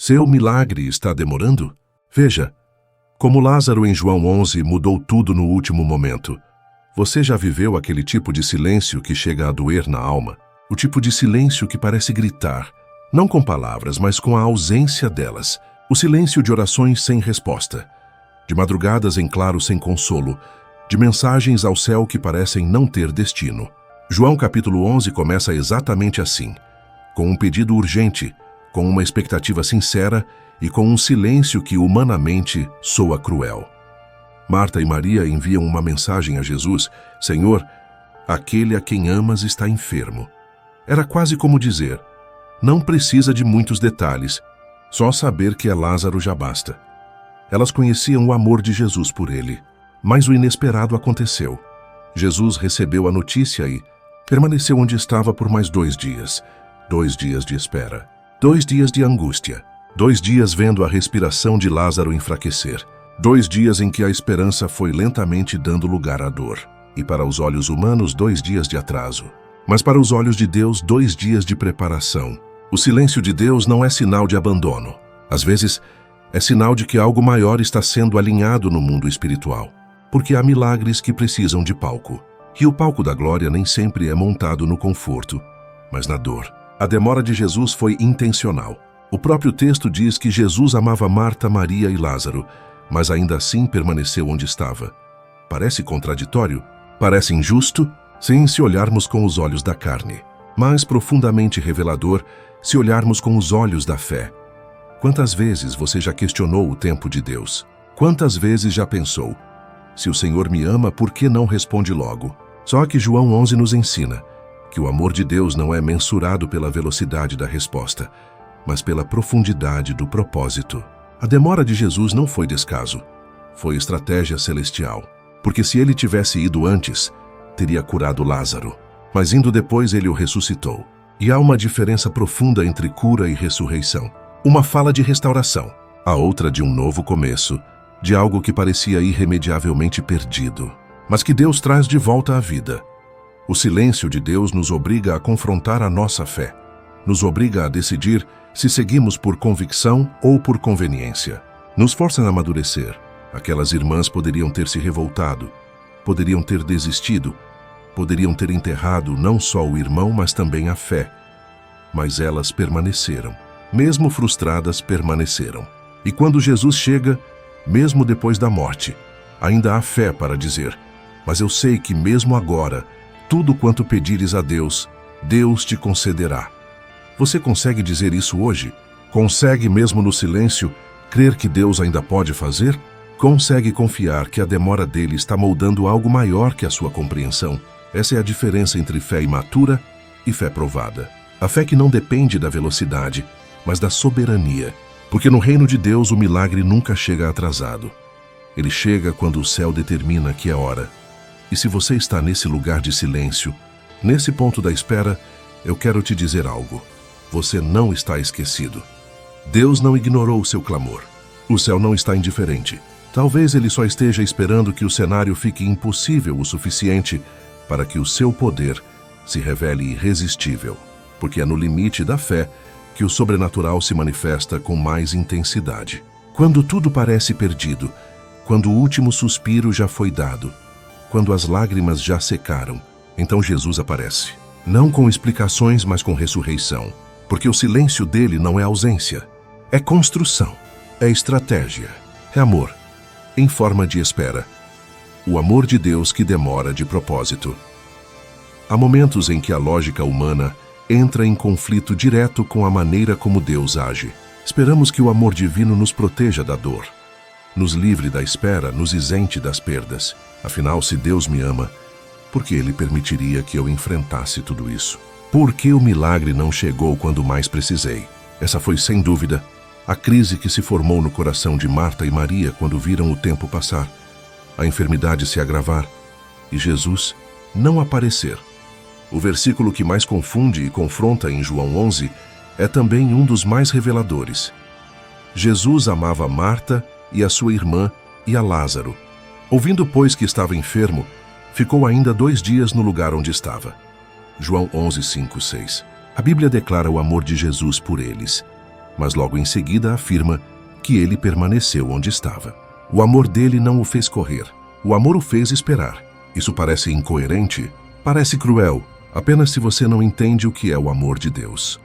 Seu milagre está demorando? Veja, como Lázaro em João 11 mudou tudo no último momento. Você já viveu aquele tipo de silêncio que chega a doer na alma? O tipo de silêncio que parece gritar, não com palavras, mas com a ausência delas. O silêncio de orações sem resposta, de madrugadas em claro sem consolo, de mensagens ao céu que parecem não ter destino. João capítulo 11 começa exatamente assim, com um pedido urgente, com uma expectativa sincera e com um silêncio que humanamente soa cruel. Marta e Maria enviam uma mensagem a Jesus: Senhor, aquele a quem amas está enfermo. Era quase como dizer: não precisa de muitos detalhes, só saber que é Lázaro já basta. Elas conheciam o amor de Jesus por ele, mas o inesperado aconteceu. Jesus recebeu a notícia e permaneceu onde estava por mais 2 dias. 2 dias de espera, 2 dias de angústia, 2 dias vendo a respiração de Lázaro enfraquecer, 2 dias em que a esperança foi lentamente dando lugar à dor. E para os olhos humanos, 2 dias de atraso. Mas para os olhos de Deus, 2 dias de preparação. O silêncio de Deus não é sinal de abandono. Às vezes, é sinal de que algo maior está sendo alinhado no mundo espiritual. Porque há milagres que precisam de palco. E o palco da glória nem sempre é montado no conforto, mas na dor. A demora de Jesus foi intencional. O próprio texto diz que Jesus amava Marta, Maria e Lázaro, mas ainda assim permaneceu onde estava. Parece contraditório? Parece injusto? Sim, se olharmos com os olhos da carne. Mas profundamente revelador se olharmos com os olhos da fé. Quantas vezes você já questionou o tempo de Deus? Quantas vezes já pensou: se o Senhor me ama, por que não responde logo? Só que João 11 nos ensina que o amor de Deus não é mensurado pela velocidade da resposta, mas pela profundidade do propósito. A demora de Jesus não foi descaso, foi estratégia celestial. Porque se ele tivesse ido antes, teria curado Lázaro. Mas indo depois, ele o ressuscitou. E há uma diferença profunda entre cura e ressurreição. Uma fala de restauração, a outra de um novo começo, de algo que parecia irremediavelmente perdido, mas que Deus traz de volta à vida. O silêncio de Deus nos obriga a confrontar a nossa fé, nos obriga a decidir se seguimos por convicção ou por conveniência. Nos força a amadurecer. Aquelas irmãs poderiam ter se revoltado, poderiam ter desistido, poderiam ter enterrado não só o irmão, mas também a fé. Mas elas permaneceram. Mesmo frustradas, permaneceram. E quando Jesus chega, mesmo depois da morte, ainda há fé para dizer: mas eu sei que mesmo agora, tudo quanto pedires a Deus, Deus te concederá. Você consegue dizer isso hoje? Consegue, mesmo no silêncio, crer que Deus ainda pode fazer? Consegue confiar que a demora dele está moldando algo maior que a sua compreensão? Essa é a diferença entre fé imatura e fé provada. A fé que não depende da velocidade, mas da soberania. Porque no reino de Deus o milagre nunca chega atrasado. Ele chega quando o céu determina que é hora. E se você está nesse lugar de silêncio, nesse ponto da espera, eu quero te dizer algo. Você não está esquecido. Deus não ignorou o seu clamor. O céu não está indiferente. Talvez ele só esteja esperando que o cenário fique impossível o suficiente para que o seu poder se revele irresistível. Porque é no limite da fé que o sobrenatural se manifesta com mais intensidade. Quando tudo parece perdido, quando o último suspiro já foi dado, quando as lágrimas já secaram, então Jesus aparece. Não com explicações, mas com ressurreição. Porque o silêncio dele não é ausência, é construção, é estratégia, é amor, em forma de espera. O amor de Deus que demora de propósito. Há momentos em que a lógica humana entra em conflito direto com a maneira como Deus age. Esperamos que o amor divino nos proteja da dor, nos livre da espera, nos isente das perdas. Afinal, se Deus me ama, por que ele permitiria que eu enfrentasse tudo isso? Por que o milagre não chegou quando mais precisei? Essa foi, sem dúvida, a crise que se formou no coração de Marta e Maria quando viram o tempo passar, a enfermidade se agravar e Jesus não aparecer. O versículo que mais confunde e confronta em João 11 é também um dos mais reveladores. Jesus amava Marta e a sua irmã e a Lázaro. Ouvindo, pois, que estava enfermo, ficou ainda 2 dias no lugar onde estava. João 11, 5, 6. A Bíblia declara o amor de Jesus por eles. mas logo em seguida afirma que ele permaneceu onde estava. O amor dele não o fez correr, o amor o fez esperar. Isso parece incoerente, parece cruel, apenas se você não entende o que é o amor de Deus.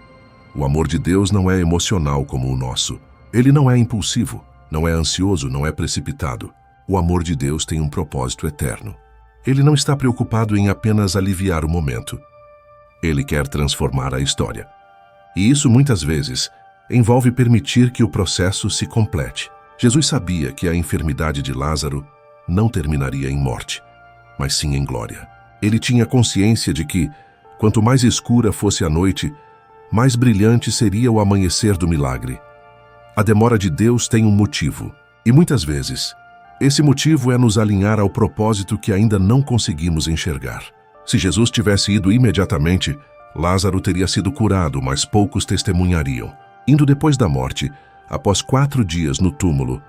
O amor de Deus não é emocional como o nosso. Ele não é impulsivo, não é ansioso, não é precipitado. O amor de Deus tem um propósito eterno. Ele não está preocupado em apenas aliviar o momento. Ele quer transformar a história. E isso, muitas vezes, envolve permitir que o processo se complete. Jesus sabia que a enfermidade de Lázaro não terminaria em morte, mas sim em glória. Ele tinha consciência de que, quanto mais escura fosse a noite, mais brilhante seria o amanhecer do milagre. A demora de Deus tem um motivo, e muitas vezes, esse motivo é nos alinhar ao propósito que ainda não conseguimos enxergar. Se Jesus tivesse ido imediatamente, Lázaro teria sido curado, mas poucos testemunhariam. Indo depois da morte, após 4 dias no túmulo,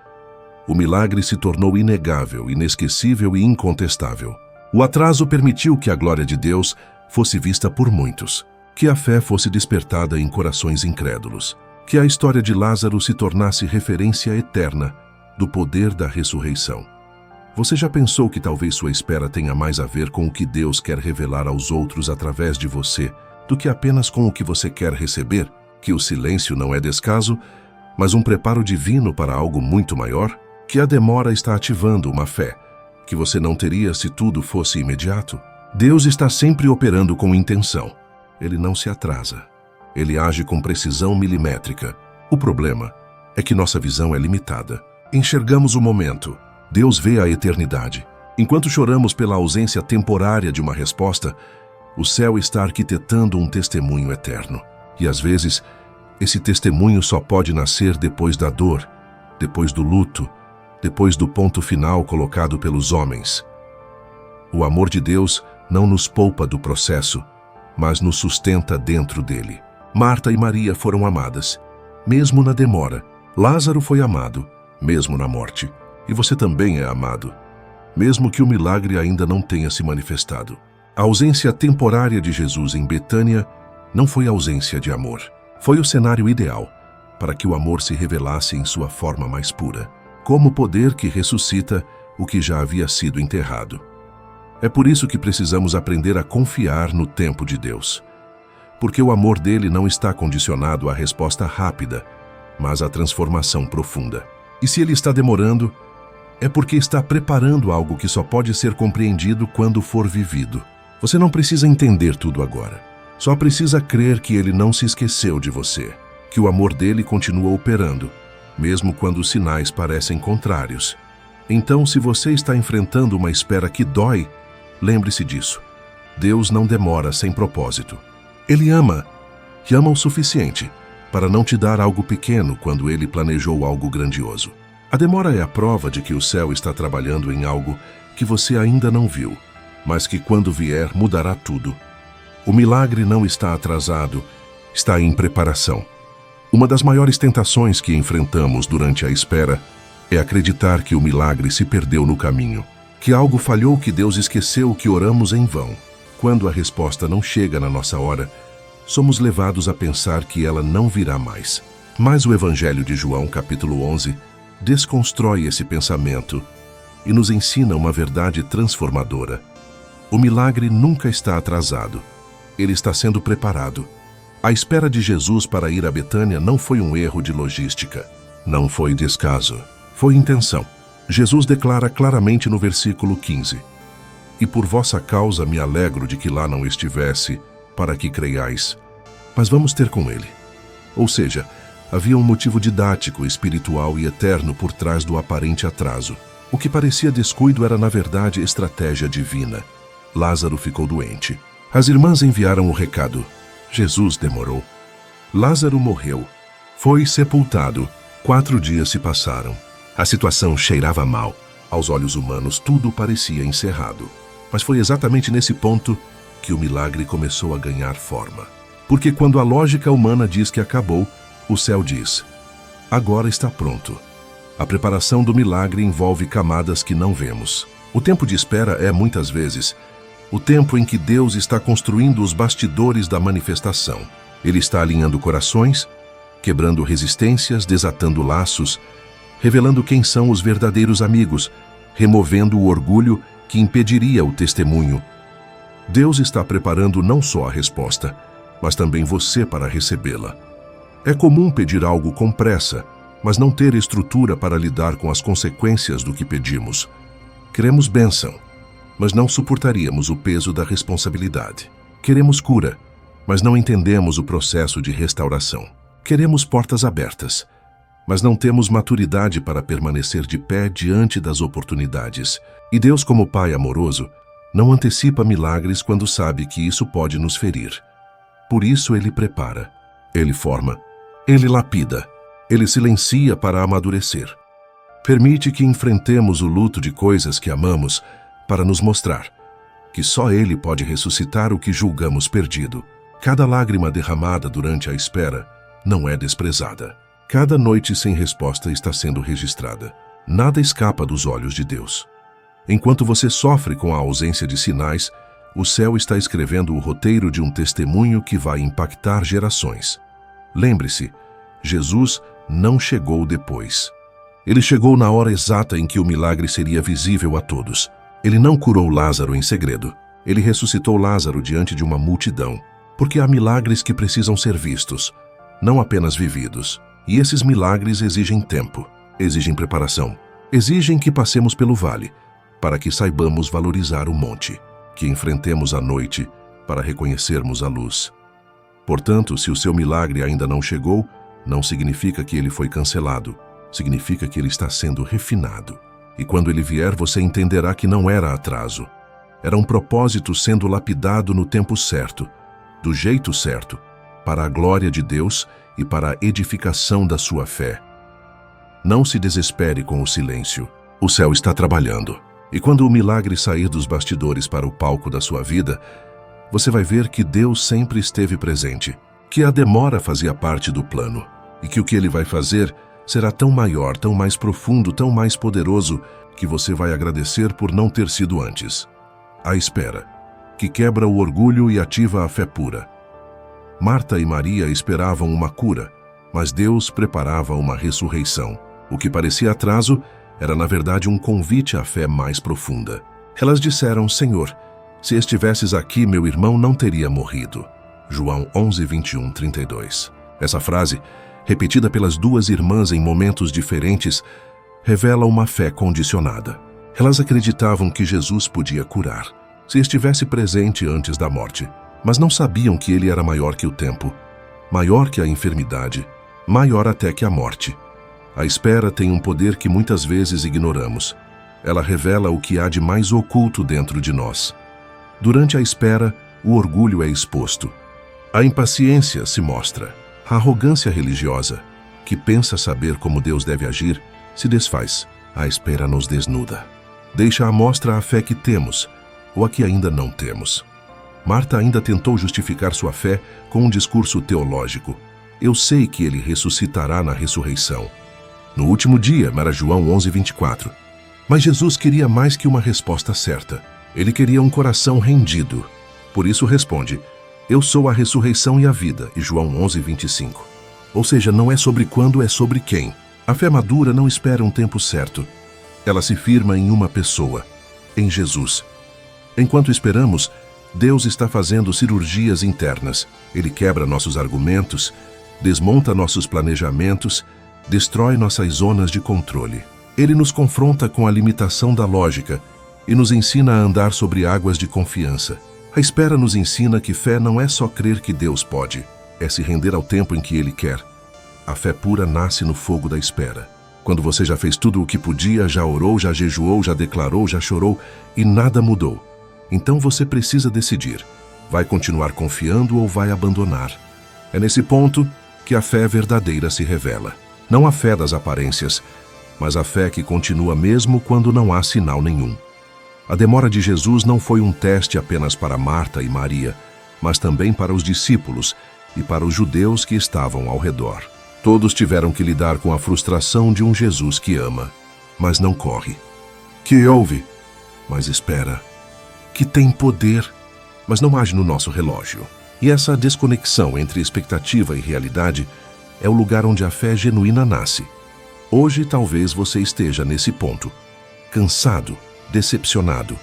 o milagre se tornou inegável, inesquecível e incontestável. O atraso permitiu que a glória de Deus fosse vista por muitos, que a fé fosse despertada em corações incrédulos, que a história de Lázaro se tornasse referência eterna do poder da ressurreição. Você já pensou que talvez sua espera tenha mais a ver com o que Deus quer revelar aos outros através de você do que apenas com o que você quer receber? Que o silêncio não é descaso, mas um preparo divino para algo muito maior? Que a demora está ativando uma fé que você não teria se tudo fosse imediato? Deus está sempre operando com intenção. Ele não se atrasa. Ele age com precisão milimétrica. O problema é que nossa visão é limitada. Enxergamos o momento. Deus vê a eternidade. Enquanto choramos pela ausência temporária de uma resposta, o céu está arquitetando um testemunho eterno. E às vezes, esse testemunho só pode nascer depois da dor, depois do luto, depois do ponto final colocado pelos homens. O amor de Deus não nos poupa do processo, mas nos sustenta dentro dele. Marta e Maria foram amadas, mesmo na demora. Lázaro foi amado, mesmo na morte. E você também é amado, mesmo que o milagre ainda não tenha se manifestado. A ausência temporária de Jesus em Betânia não foi ausência de amor. Foi o cenário ideal para que o amor se revelasse em sua forma mais pura, como o poder que ressuscita o que já havia sido enterrado. É por isso que precisamos aprender a confiar no tempo de Deus, porque o amor dele não está condicionado à resposta rápida, mas à transformação profunda. E se ele está demorando, é porque está preparando algo que só pode ser compreendido quando for vivido. Você não precisa entender tudo agora. Só precisa crer que ele não se esqueceu de você, que o amor dele continua operando, mesmo quando os sinais parecem contrários. Então, se você está enfrentando uma espera que dói, lembre-se disso. Deus não demora sem propósito. Ele ama, e ama o suficiente para não te dar algo pequeno quando ele planejou algo grandioso. A demora é a prova de que o céu está trabalhando em algo que você ainda não viu, mas que quando vier mudará tudo. O milagre não está atrasado, está em preparação. Uma das maiores tentações que enfrentamos durante a espera é acreditar que o milagre se perdeu no caminho, que algo falhou, que Deus esqueceu que oramos em vão. Quando a resposta não chega na nossa hora, somos levados a pensar que ela não virá mais. Mas o Evangelho de João, capítulo 11, desconstrói esse pensamento e nos ensina uma verdade transformadora. O milagre nunca está atrasado. Ele está sendo preparado. A espera de Jesus para ir a Betânia não foi um erro de logística. Não foi descaso. Foi intenção. Jesus declara claramente no versículo 15: "E por vossa causa me alegro de que lá não estivesse, para que creiais. Mas vamos ter com ele." Ou seja, havia um motivo didático, espiritual e eterno por trás do aparente atraso. O que parecia descuido era, na verdade, estratégia divina. Lázaro ficou doente. As irmãs enviaram o recado. Jesus demorou. Lázaro morreu. Foi sepultado. 4 dias se passaram. A situação cheirava mal. Aos olhos humanos, tudo parecia encerrado. Mas foi exatamente nesse ponto que o milagre começou a ganhar forma. Porque quando a lógica humana diz que acabou, o céu diz: agora está pronto. A preparação do milagre envolve camadas que não vemos. O tempo de espera é, muitas vezes, o tempo em que Deus está construindo os bastidores da manifestação. Ele está alinhando corações, quebrando resistências, desatando laços, revelando quem são os verdadeiros amigos, removendo o orgulho que impediria o testemunho. Deus está preparando não só a resposta, mas também você para recebê-la. É comum pedir algo com pressa, mas não ter estrutura para lidar com as consequências do que pedimos. Queremos bênção, mas não suportaríamos o peso da responsabilidade. Queremos cura, mas não entendemos o processo de restauração. Queremos portas abertas, mas não temos maturidade para permanecer de pé diante das oportunidades. E Deus, como Pai amoroso, não antecipa milagres quando sabe que isso pode nos ferir. Por isso Ele prepara, Ele forma, Ele lapida, Ele silencia para amadurecer. Permite que enfrentemos o luto de coisas que amamos para nos mostrar que só Ele pode ressuscitar o que julgamos perdido. Cada lágrima derramada durante a espera não é desprezada. Cada noite sem resposta está sendo registrada. Nada escapa dos olhos de Deus. Enquanto você sofre com a ausência de sinais, o céu está escrevendo o roteiro de um testemunho que vai impactar gerações. Lembre-se, Jesus não chegou depois. Ele chegou na hora exata em que o milagre seria visível a todos. Ele não curou Lázaro em segredo. Ele ressuscitou Lázaro diante de uma multidão. Porque há milagres que precisam ser vistos, não apenas vividos. E esses milagres exigem tempo, exigem preparação, exigem que passemos pelo vale, para que saibamos valorizar o monte, que enfrentemos a noite para reconhecermos a luz. Portanto, se o seu milagre ainda não chegou, não significa que ele foi cancelado, significa que ele está sendo refinado. E quando ele vier, você entenderá que não era atraso. Era um propósito sendo lapidado no tempo certo, do jeito certo, para a glória de Deus e para a edificação da sua fé. Não se desespere com o silêncio. O céu está trabalhando. E quando o milagre sair dos bastidores para o palco da sua vida, você vai ver que Deus sempre esteve presente, que a demora fazia parte do plano, e que o que Ele vai fazer será tão maior, tão mais profundo, tão mais poderoso, que você vai agradecer por não ter sido antes. A espera, que quebra o orgulho e ativa a fé pura. Marta e Maria esperavam uma cura, mas Deus preparava uma ressurreição. O que parecia atraso era, na verdade, um convite à fé mais profunda. Elas disseram: Senhor, se estivesses aqui, meu irmão não teria morrido. João 11, 21, 32. Essa frase, repetida pelas duas irmãs em momentos diferentes, revela uma fé condicionada. Elas acreditavam que Jesus podia curar, se estivesse presente antes da morte, mas não sabiam que Ele era maior que o tempo, maior que a enfermidade, maior até que a morte. A espera tem um poder que muitas vezes ignoramos. Ela revela o que há de mais oculto dentro de nós. Durante a espera, o orgulho é exposto. A impaciência se mostra. A arrogância religiosa, que pensa saber como Deus deve agir, se desfaz. A espera nos desnuda. Deixa à mostra a fé que temos, ou a que ainda não temos. Marta ainda tentou justificar sua fé com um discurso teológico. Eu sei que Ele ressuscitará na ressurreição. No último dia, era João 11, 24. Mas Jesus queria mais que uma resposta certa. Ele queria um coração rendido. Por isso responde: eu sou a ressurreição e a vida, e João 11, 25. Ou seja, não é sobre quando, é sobre quem. A fé madura não espera um tempo certo. Ela se firma em uma pessoa, em Jesus. Enquanto esperamos, Deus está fazendo cirurgias internas. Ele quebra nossos argumentos, desmonta nossos planejamentos, destrói nossas zonas de controle. Ele nos confronta com a limitação da lógica e nos ensina a andar sobre águas de confiança. A espera nos ensina que fé não é só crer que Deus pode, é se render ao tempo em que Ele quer. A fé pura nasce no fogo da espera. Quando você já fez tudo o que podia, já orou, já jejuou, já declarou, já chorou e nada mudou. Então você precisa decidir. Vai continuar confiando ou vai abandonar? É nesse ponto que a fé verdadeira se revela. Não a fé das aparências, mas a fé que continua mesmo quando não há sinal nenhum. A demora de Jesus não foi um teste apenas para Marta e Maria, mas também para os discípulos e para os judeus que estavam ao redor. Todos tiveram que lidar com a frustração de um Jesus que ama, mas não corre. Que ouve, mas espera. Que tem poder, mas não age no nosso relógio. E essa desconexão entre expectativa e realidade é o lugar onde a fé genuína nasce. Hoje talvez você esteja nesse ponto, cansado, decepcionado,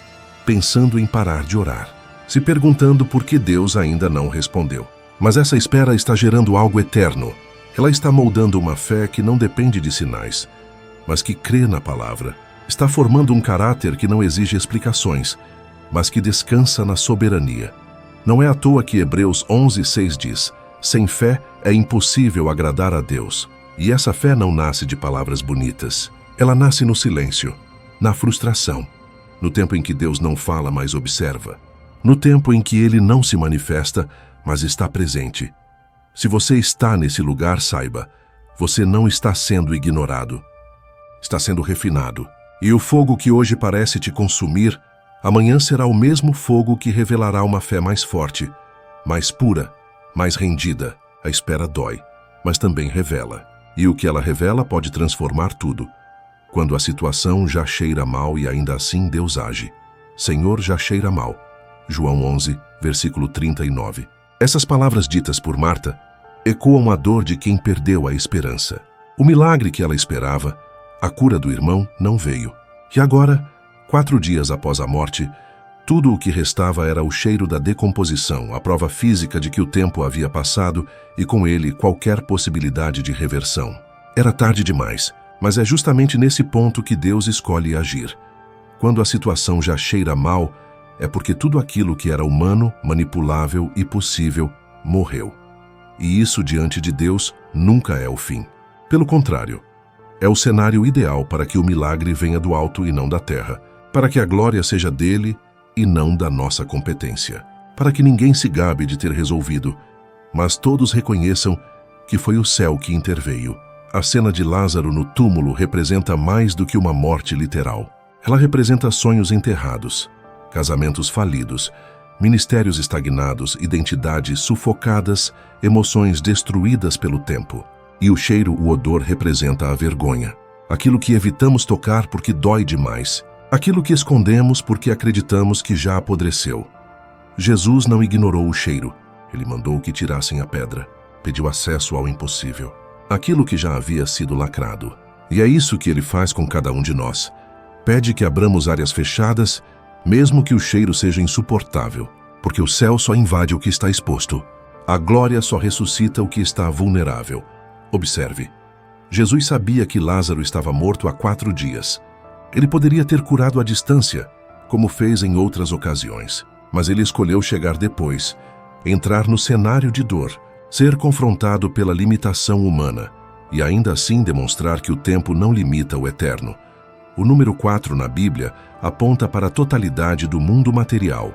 pensando em parar de orar, se perguntando por que Deus ainda não respondeu. Mas essa espera está gerando algo eterno. Ela está moldando uma fé que não depende de sinais, mas que crê na palavra. Está formando um caráter que não exige explicações, mas que descansa na soberania. Não é à toa que Hebreus 11:6 diz: sem fé é impossível agradar a Deus. E essa fé não nasce de palavras bonitas. Ela nasce no silêncio, na frustração, no tempo em que Deus não fala, mas observa, no tempo em que Ele não se manifesta, mas está presente. Se você está nesse lugar, saiba, você não está sendo ignorado. Está sendo refinado. E o fogo que hoje parece te consumir, amanhã será o mesmo fogo que revelará uma fé mais forte, mais pura, mais rendida. A espera dói, mas também revela. E o que ela revela pode transformar tudo. Quando a situação já cheira mal e ainda assim Deus age. Senhor, já cheira mal. João 11, versículo 39. Essas palavras ditas por Marta ecoam a dor de quem perdeu a esperança. O milagre que ela esperava, a cura do irmão, não veio. E agora, 4 dias após a morte, tudo o que restava era o cheiro da decomposição, a prova física de que o tempo havia passado e com ele qualquer possibilidade de reversão. Era tarde demais, mas é justamente nesse ponto que Deus escolhe agir. Quando a situação já cheira mal, é porque tudo aquilo que era humano, manipulável e possível morreu. E isso diante de Deus nunca é o fim. Pelo contrário, é o cenário ideal para que o milagre venha do alto e não da terra, para que a glória seja dele e não da nossa competência, para que ninguém se gabe de ter resolvido, mas todos reconheçam que foi o céu que interveio. A cena de Lázaro no túmulo representa mais do que uma morte literal. Ela representa sonhos enterrados, casamentos falidos, ministérios estagnados, identidades sufocadas, emoções destruídas pelo tempo. E o cheiro, o odor, representa a vergonha. Aquilo que evitamos tocar porque dói demais. Aquilo que escondemos porque acreditamos que já apodreceu. Jesus não ignorou o cheiro. Ele mandou que tirassem a pedra. Pediu acesso ao impossível. Aquilo que já havia sido lacrado. E é isso que ele faz com cada um de nós. Pede que abramos áreas fechadas, mesmo que o cheiro seja insuportável, porque o céu só invade o que está exposto. A glória só ressuscita o que está vulnerável. Observe. Jesus sabia que Lázaro estava morto há 4 dias. Ele poderia ter curado à distância, como fez em outras ocasiões. Mas ele escolheu chegar depois, entrar no cenário de dor, ser confrontado pela limitação humana e ainda assim demonstrar que o tempo não limita o eterno. O número 4 na Bíblia aponta para a totalidade do mundo material,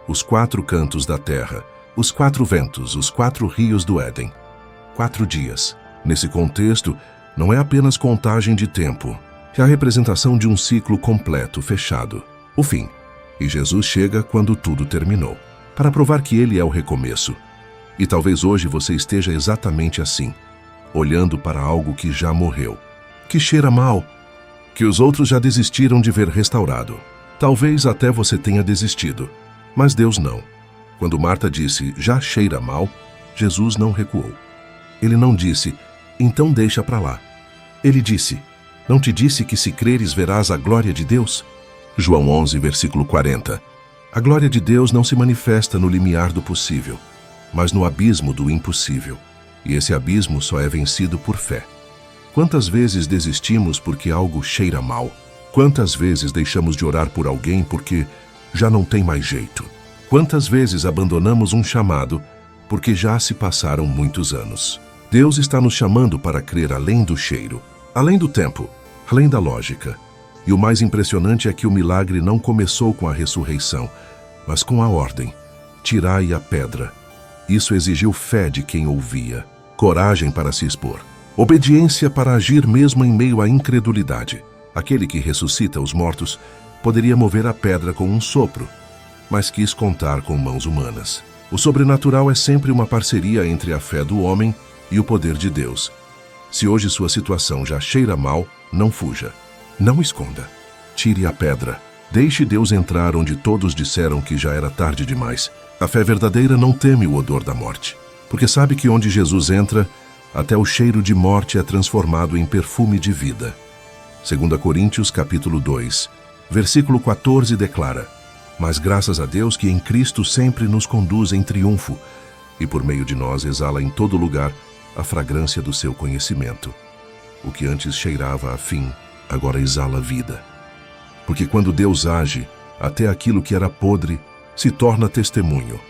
os 4 cantos da terra, os 4 ventos, os 4 rios do Éden. 4 dias. Nesse contexto, não é apenas contagem de tempo, é a representação de um ciclo completo, fechado, o fim. E Jesus chega quando tudo terminou, para provar que ele é o recomeço. E talvez hoje você esteja exatamente assim, olhando para algo que já morreu, que cheira mal, que os outros já desistiram de ver restaurado. Talvez até você tenha desistido, mas Deus não. Quando Marta disse, já cheira mal, Jesus não recuou. Ele não disse, então deixa para lá. Ele disse, não te disse que se creres verás a glória de Deus? João 11, versículo 40. A glória de Deus não se manifesta no limiar do possível, mas no abismo do impossível. E esse abismo só é vencido por fé. Quantas vezes desistimos porque algo cheira mal? Quantas vezes deixamos de orar por alguém porque já não tem mais jeito? Quantas vezes abandonamos um chamado porque já se passaram muitos anos? Deus está nos chamando para crer além do cheiro, além do tempo, além da lógica. E o mais impressionante é que o milagre não começou com a ressurreição, mas com a ordem: tirai a pedra. Isso exigiu fé de quem ouvia, coragem para se expor, obediência para agir mesmo em meio à incredulidade. Aquele que ressuscita os mortos poderia mover a pedra com um sopro, mas quis contar com mãos humanas. O sobrenatural é sempre uma parceria entre a fé do homem e o poder de Deus. Se hoje sua situação já cheira mal, não fuja. Não esconda. Tire a pedra. Deixe Deus entrar onde todos disseram que já era tarde demais. A fé verdadeira não teme o odor da morte, porque sabe que onde Jesus entra, Até o cheiro de morte é transformado em perfume de vida. 2 Coríntios capítulo 2, versículo 14 declara: Mas graças a Deus que em Cristo sempre nos conduz em triunfo, e por meio de nós exala em todo lugar a fragrância do seu conhecimento. O que antes cheirava a fim, agora exala vida. Porque quando Deus age, até aquilo que era podre se torna testemunho.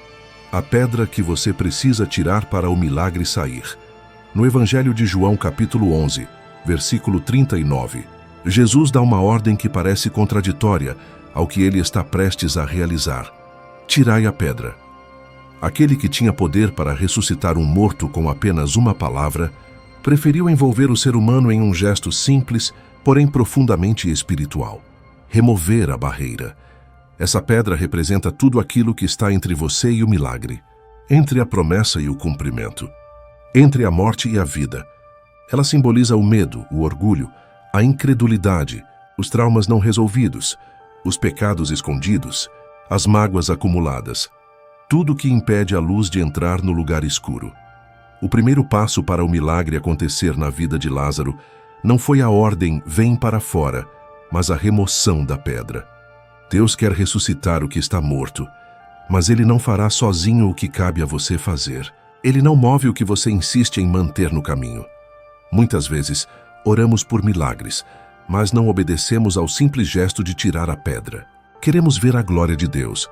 A pedra que você precisa tirar para o milagre sair. No Evangelho de João capítulo 11, versículo 39, Jesus dá uma ordem que parece contraditória ao que ele está prestes a realizar. Tirai a pedra. Aquele que tinha poder para ressuscitar um morto com apenas uma palavra, preferiu envolver o ser humano em um gesto simples, porém profundamente espiritual. Remover a barreira. Essa pedra representa tudo aquilo que está entre você e o milagre, entre a promessa e o cumprimento, entre a morte e a vida. Ela simboliza o medo, o orgulho, a incredulidade, os traumas não resolvidos, os pecados escondidos, as mágoas acumuladas. Tudo que impede a luz de entrar no lugar escuro. O primeiro passo para o milagre acontecer na vida de Lázaro não foi a ordem "vem para fora", mas a remoção da pedra. Deus quer ressuscitar o que está morto, mas Ele não fará sozinho o que cabe a você fazer. Ele não move o que você insiste em manter no caminho. Muitas vezes, oramos por milagres, mas não obedecemos ao simples gesto de tirar a pedra. Queremos ver a glória de Deus,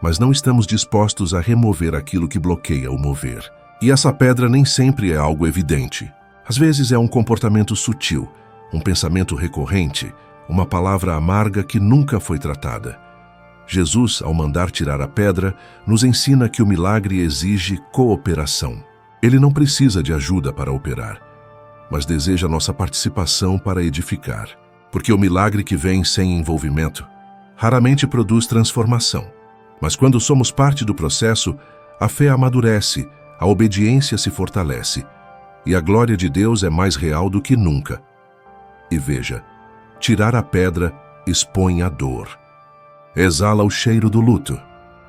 mas não estamos dispostos a remover aquilo que bloqueia o mover. E essa pedra nem sempre é algo evidente. Às vezes é um comportamento sutil, um pensamento recorrente, uma palavra amarga que nunca foi tratada. Jesus, ao mandar tirar a pedra, nos ensina que o milagre exige cooperação. Ele não precisa de ajuda para operar, mas deseja nossa participação para edificar. Porque o milagre que vem sem envolvimento raramente produz transformação. Mas quando somos parte do processo, a fé amadurece, a obediência se fortalece, e a glória de Deus é mais real do que nunca. E veja, tirar a pedra expõe a dor. Exala o cheiro do luto.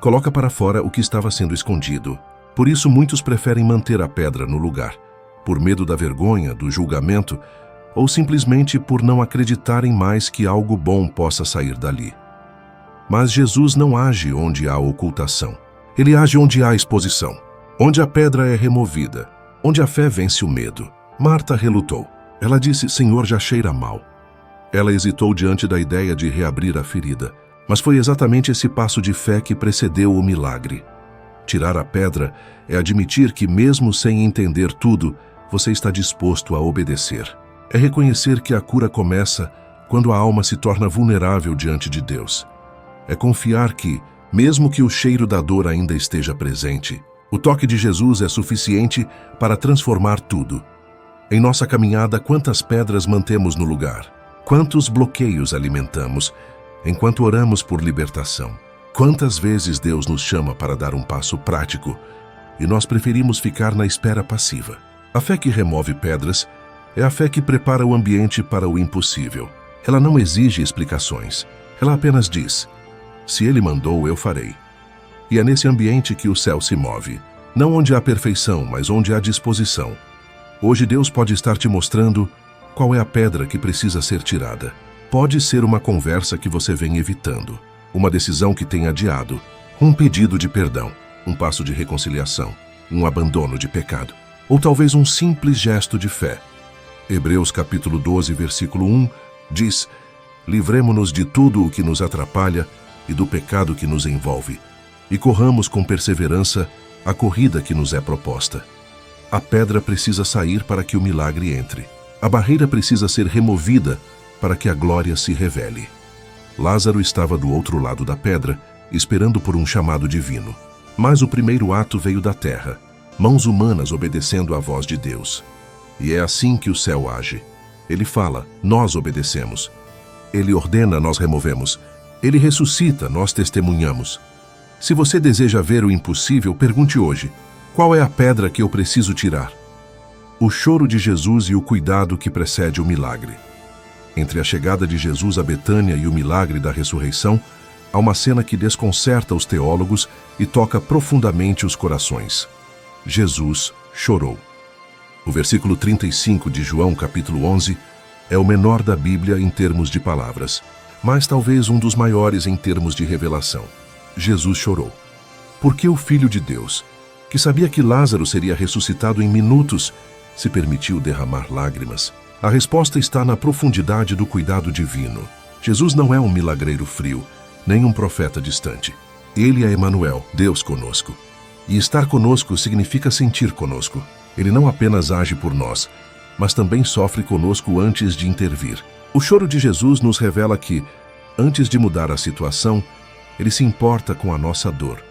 Coloca para fora o que estava sendo escondido. Por isso muitos preferem manter a pedra no lugar, por medo da vergonha, do julgamento, ou simplesmente por não acreditarem mais que algo bom possa sair dali. Mas Jesus não age onde há ocultação. Ele age onde há exposição, onde a pedra é removida, onde a fé vence o medo. Marta relutou. Ela disse: Senhor, já cheira mal. Ela hesitou diante da ideia de reabrir a ferida, mas foi exatamente esse passo de fé que precedeu o milagre. Tirar a pedra é admitir que, mesmo sem entender tudo, você está disposto a obedecer. É reconhecer que a cura começa quando a alma se torna vulnerável diante de Deus. É confiar que, mesmo que o cheiro da dor ainda esteja presente, o toque de Jesus é suficiente para transformar tudo. Em nossa caminhada, quantas pedras mantemos no lugar? Quantos bloqueios alimentamos enquanto oramos por libertação? Quantas vezes Deus nos chama para dar um passo prático e nós preferimos ficar na espera passiva? A fé que remove pedras é a fé que prepara o ambiente para o impossível. Ela não exige explicações. Ela apenas diz: se Ele mandou, eu farei. E é nesse ambiente que o céu se move. Não onde há perfeição, mas onde há disposição. Hoje Deus pode estar te mostrando qual é a pedra que precisa ser tirada. Pode ser uma conversa que você vem evitando, uma decisão que tem adiado, um pedido de perdão, um passo de reconciliação, um abandono de pecado, ou talvez um simples gesto de fé. Hebreus capítulo 12, versículo 1 diz: livremo-nos de tudo o que nos atrapalha e do pecado que nos envolve, e corramos com perseverança a corrida que nos é proposta. A pedra precisa sair para que o milagre entre. A barreira precisa ser removida para que a glória se revele. Lázaro estava do outro lado da pedra, esperando por um chamado divino. Mas o primeiro ato veio da terra, mãos humanas obedecendo à voz de Deus. E é assim que o céu age. Ele fala, nós obedecemos. Ele ordena, nós removemos. Ele ressuscita, nós testemunhamos. Se você deseja ver o impossível, pergunte hoje: qual é a pedra que eu preciso tirar? O choro de Jesus e o cuidado que precede o milagre. Entre a chegada de Jesus a Betânia e o milagre da ressurreição, há uma cena que desconcerta os teólogos e toca profundamente os corações. Jesus chorou. O versículo 35 de João, capítulo 11, é o menor da Bíblia em termos de palavras, mas talvez um dos maiores em termos de revelação. Jesus chorou. Por que o Filho de Deus, que sabia que Lázaro seria ressuscitado em minutos, se permitiu derramar lágrimas? A resposta está na profundidade do cuidado divino. Jesus não é um milagreiro frio, nem um profeta distante. Ele é Emanuel, Deus conosco. E estar conosco significa sentir conosco. Ele não apenas age por nós, mas também sofre conosco antes de intervir. O choro de Jesus nos revela que, antes de mudar a situação, ele se importa com a nossa dor.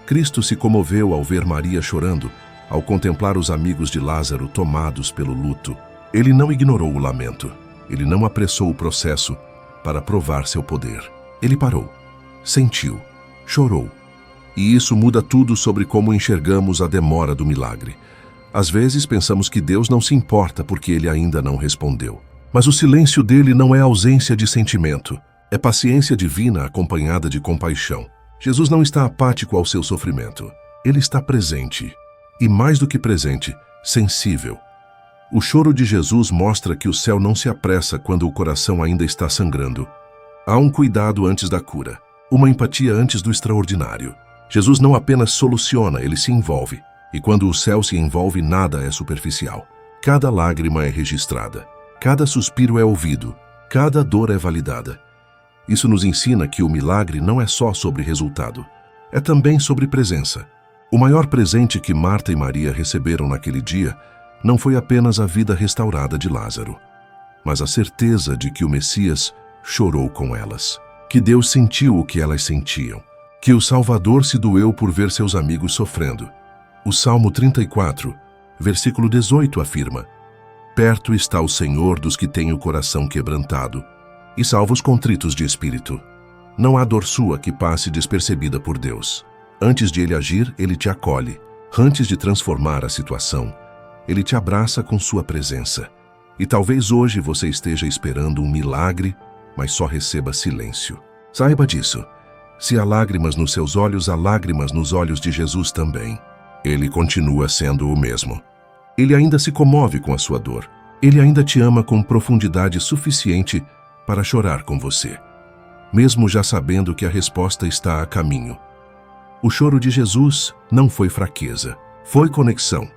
Cristo se comoveu ao ver Maria chorando, ao contemplar os amigos de Lázaro tomados pelo luto. Ele não ignorou o lamento. Ele não apressou o processo para provar seu poder. Ele parou, sentiu, chorou. E isso muda tudo sobre como enxergamos a demora do milagre. Às vezes pensamos que Deus não se importa porque ele ainda não respondeu. Mas o silêncio dele não é ausência de sentimento. É paciência divina acompanhada de compaixão. Jesus não está apático ao seu sofrimento. Ele está presente. E mais do que presente, sensível. O choro de Jesus mostra que o céu não se apressa quando o coração ainda está sangrando. Há um cuidado antes da cura, uma empatia antes do extraordinário. Jesus não apenas soluciona, ele se envolve. E quando o céu se envolve, nada é superficial. Cada lágrima é registrada, cada suspiro é ouvido, cada dor é validada. Isso nos ensina que o milagre não é só sobre resultado, é também sobre presença. O maior presente que Marta e Maria receberam naquele dia não foi apenas a vida restaurada de Lázaro, mas a certeza de que o Messias chorou com elas, que Deus sentiu o que elas sentiam, que o Salvador se doeu por ver seus amigos sofrendo. O Salmo 34, versículo 18 afirma: Perto está o Senhor dos que têm o coração quebrantado e salva os contritos de espírito. Não há dor sua que passe despercebida por Deus. Antes de Ele agir, Ele te acolhe. Antes de transformar a situação, Ele te abraça com sua presença. E talvez hoje você esteja esperando um milagre, mas só receba silêncio. Saiba disso. Se há lágrimas nos seus olhos, há lágrimas nos olhos de Jesus também. Ele continua sendo o mesmo. Ele ainda se comove com a sua dor. Ele ainda te ama com profundidade suficiente para chorar com você, mesmo já sabendo que a resposta está a caminho. O choro de Jesus não foi fraqueza, foi conexão,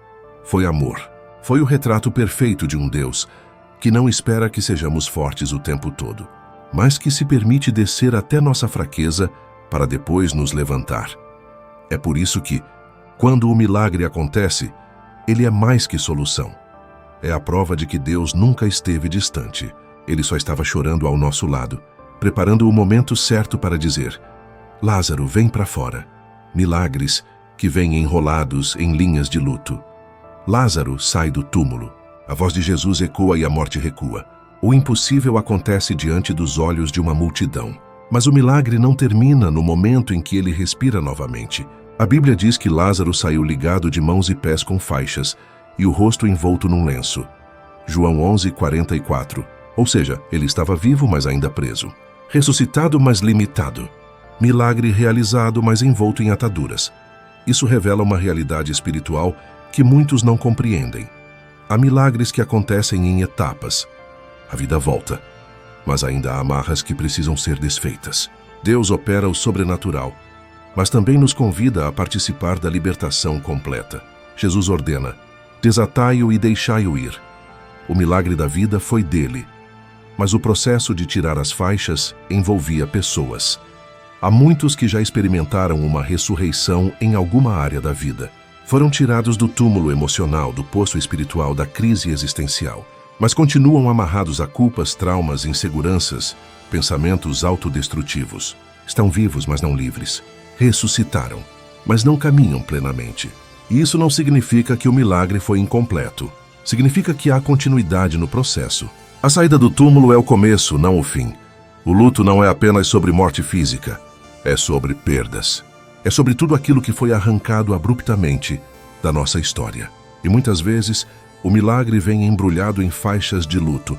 foi amor. Foi o retrato perfeito de um Deus que não espera que sejamos fortes o tempo todo, mas que se permite descer até nossa fraqueza para depois nos levantar. É por isso que, quando o milagre acontece, ele é mais que solução. É a prova de que Deus nunca esteve distante. Ele só estava chorando ao nosso lado, preparando o momento certo para dizer: Lázaro, vem para fora. Milagres que vêm enrolados em linhas de luto. Lázaro, sai do túmulo. A voz de Jesus ecoa e a morte recua. O impossível acontece diante dos olhos de uma multidão. Mas o milagre não termina no momento em que ele respira novamente. A Bíblia diz que Lázaro saiu ligado de mãos e pés com faixas e o rosto envolto num lenço. João 11:44. Ou seja, ele estava vivo, mas ainda preso. Ressuscitado, mas limitado. Milagre realizado, mas envolto em ataduras. Isso revela uma realidade espiritual que muitos não compreendem. Há milagres que acontecem em etapas. A vida volta, mas ainda há amarras que precisam ser desfeitas. Deus opera o sobrenatural, mas também nos convida a participar da libertação completa. Jesus ordena: desatai-o e deixai-o ir. O milagre da vida foi dele, mas o processo de tirar as faixas envolvia pessoas. Há muitos que já experimentaram uma ressurreição em alguma área da vida. Foram tirados do túmulo emocional, do poço espiritual, da crise existencial, mas continuam amarrados a culpas, traumas, inseguranças, pensamentos autodestrutivos. Estão vivos, mas não livres. Ressuscitaram, mas não caminham plenamente. E isso não significa que o milagre foi incompleto. Significa que há continuidade no processo. A saída do túmulo é o começo, não o fim. O luto não é apenas sobre morte física, é sobre perdas. É sobre tudo aquilo que foi arrancado abruptamente da nossa história. E muitas vezes, o milagre vem embrulhado em faixas de luto,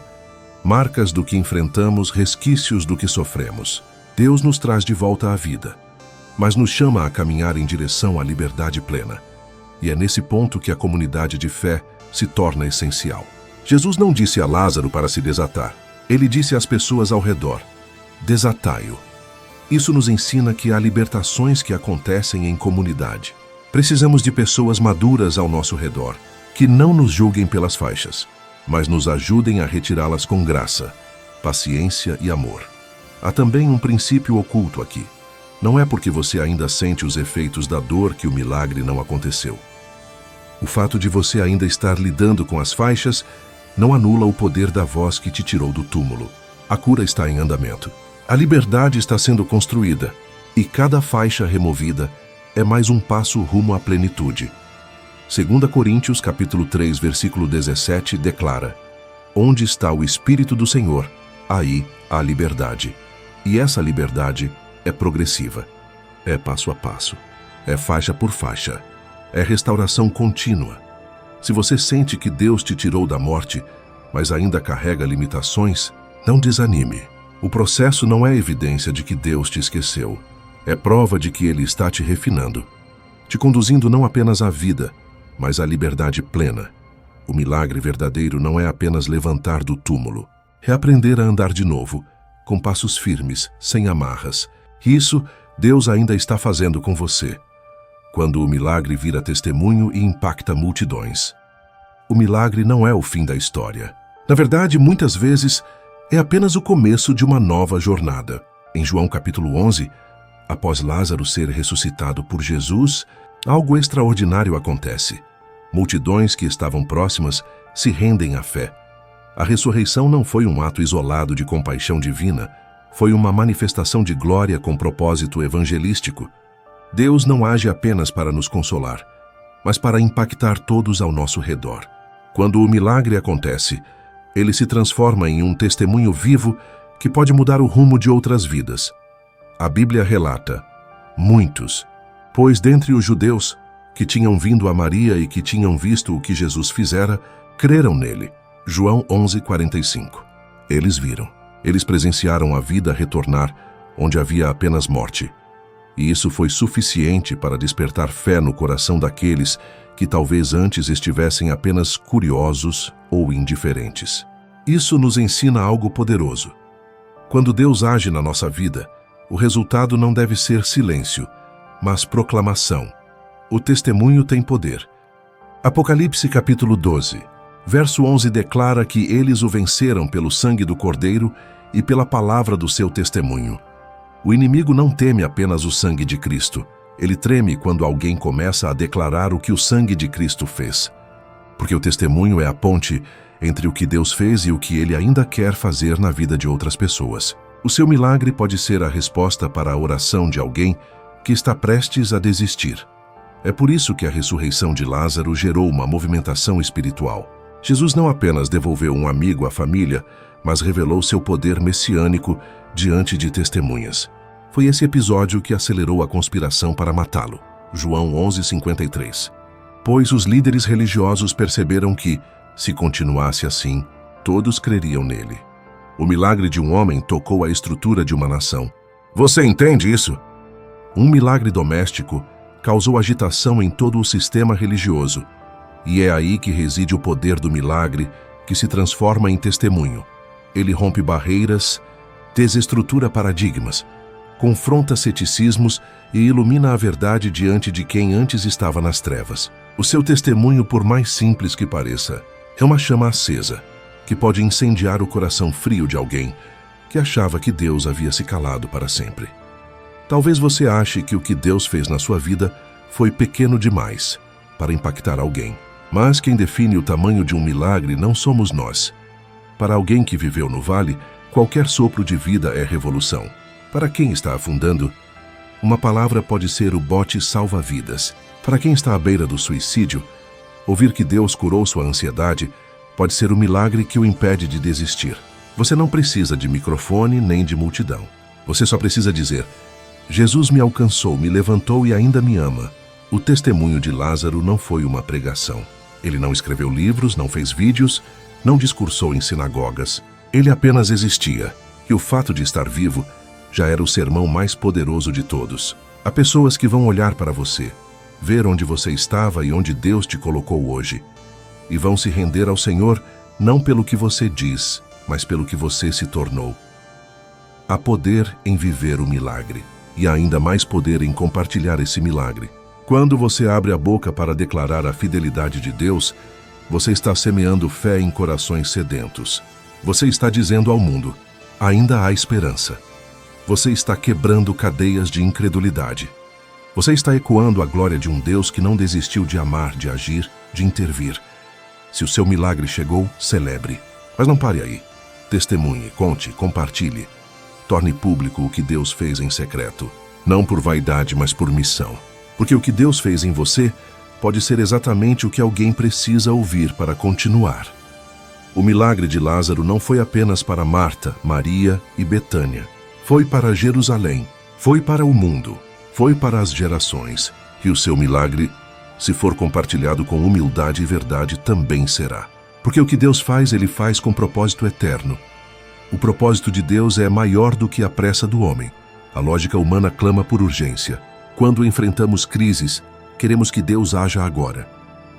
marcas do que enfrentamos, resquícios do que sofremos. Deus nos traz de volta à vida, mas nos chama a caminhar em direção à liberdade plena. E é nesse ponto que a comunidade de fé se torna essencial. Jesus não disse a Lázaro para se desatar. Ele disse às pessoas ao redor: desatai-o. Isso nos ensina que há libertações que acontecem em comunidade. Precisamos de pessoas maduras ao nosso redor, que não nos julguem pelas faixas, mas nos ajudem a retirá-las com graça, paciência e amor. Há também um princípio oculto aqui. Não é porque você ainda sente os efeitos da dor que o milagre não aconteceu. O fato de você ainda estar lidando com as faixas não anula o poder da voz que te tirou do túmulo. A cura está em andamento. A liberdade está sendo construída, e cada faixa removida é mais um passo rumo à plenitude. 2 Coríntios capítulo 3, versículo 17 declara: onde está o Espírito do Senhor, aí há liberdade. E essa liberdade é progressiva, é passo a passo, é faixa por faixa, é restauração contínua. Se você sente que Deus te tirou da morte, mas ainda carrega limitações, não desanime. O processo não é evidência de que Deus te esqueceu. É prova de que Ele está te refinando, te conduzindo não apenas à vida, mas à liberdade plena. O milagre verdadeiro não é apenas levantar do túmulo, é aprender a andar de novo, com passos firmes, sem amarras. Isso Deus ainda está fazendo com você, quando o milagre vira testemunho e impacta multidões. O milagre não é o fim da história. Na verdade, muitas vezes, é apenas o começo de uma nova jornada. Em João capítulo 11, após Lázaro ser ressuscitado por Jesus, algo extraordinário acontece. Multidões que estavam próximas se rendem à fé. A ressurreição não foi um ato isolado de compaixão divina, foi uma manifestação de glória com propósito evangelístico. Deus não age apenas para nos consolar, mas para impactar todos ao nosso redor. Quando o milagre acontece, ele se transforma em um testemunho vivo que pode mudar o rumo de outras vidas. A Bíblia relata: muitos, pois dentre os judeus que tinham vindo a Maria e que tinham visto o que Jesus fizera, creram nele. João 11:45. Eles viram. Eles presenciaram a vida retornar onde havia apenas morte. E isso foi suficiente para despertar fé no coração daqueles que talvez antes estivessem apenas curiosos ou indiferentes. Isso nos ensina algo poderoso. Quando Deus age na nossa vida, o resultado não deve ser silêncio, mas proclamação. O testemunho tem poder. Apocalipse capítulo 12, verso 11 declara que eles o venceram pelo sangue do Cordeiro e pela palavra do seu testemunho. O inimigo não teme apenas o sangue de Cristo. Ele treme quando alguém começa a declarar o que o sangue de Cristo fez. Porque o testemunho é a ponte entre o que Deus fez e o que Ele ainda quer fazer na vida de outras pessoas. O seu milagre pode ser a resposta para a oração de alguém que está prestes a desistir. É por isso que a ressurreição de Lázaro gerou uma movimentação espiritual. Jesus não apenas devolveu um amigo à família, mas revelou seu poder messiânico diante de testemunhas. Foi esse episódio que acelerou a conspiração para matá-lo. João 11:53. Pois os líderes religiosos perceberam que, se continuasse assim, todos creriam nele. O milagre de um homem tocou a estrutura de uma nação. Você entende isso? Um milagre doméstico causou agitação em todo o sistema religioso. E é aí que reside o poder do milagre, que se transforma em testemunho. Ele rompe barreiras, desestrutura paradigmas, confronta ceticismos e ilumina a verdade diante de quem antes estava nas trevas. O seu testemunho, por mais simples que pareça, é uma chama acesa, que pode incendiar o coração frio de alguém que achava que Deus havia se calado para sempre. Talvez você ache que o que Deus fez na sua vida foi pequeno demais para impactar alguém. Mas quem define o tamanho de um milagre não somos nós. Para alguém que viveu no vale, qualquer sopro de vida é revolução. Para quem está afundando, uma palavra pode ser o bote salva-vidas. Para quem está à beira do suicídio, ouvir que Deus curou sua ansiedade pode ser o milagre que o impede de desistir. Você não precisa de microfone nem de multidão. Você só precisa dizer: Jesus me alcançou, me levantou e ainda me ama. O testemunho de Lázaro não foi uma pregação. Ele não escreveu livros, não fez vídeos, não discursou em sinagogas. Ele apenas existia, e o fato de estar vivo já era o sermão mais poderoso de todos. Há pessoas que vão olhar para você, ver onde você estava e onde Deus te colocou hoje, e vão se render ao Senhor não pelo que você diz, mas pelo que você se tornou. Há poder em viver o milagre, e há ainda mais poder em compartilhar esse milagre. Quando você abre a boca para declarar a fidelidade de Deus, você está semeando fé em corações sedentos. Você está dizendo ao mundo: ainda há esperança. Você está quebrando cadeias de incredulidade. Você está ecoando a glória de um Deus que não desistiu de amar, de agir, de intervir. Se o seu milagre chegou, celebre. Mas não pare aí. Testemunhe, conte, compartilhe. Torne público o que Deus fez em secreto. Não por vaidade, mas por missão. Porque o que Deus fez em você pode ser exatamente o que alguém precisa ouvir para continuar. O milagre de Lázaro não foi apenas para Marta, Maria e Betânia. Foi para Jerusalém. Foi para o mundo. Foi para as gerações. E o seu milagre, se for compartilhado com humildade e verdade, também será. Porque o que Deus faz, Ele faz com propósito eterno. O propósito de Deus é maior do que a pressa do homem. A lógica humana clama por urgência. Quando enfrentamos crises, queremos que Deus haja agora.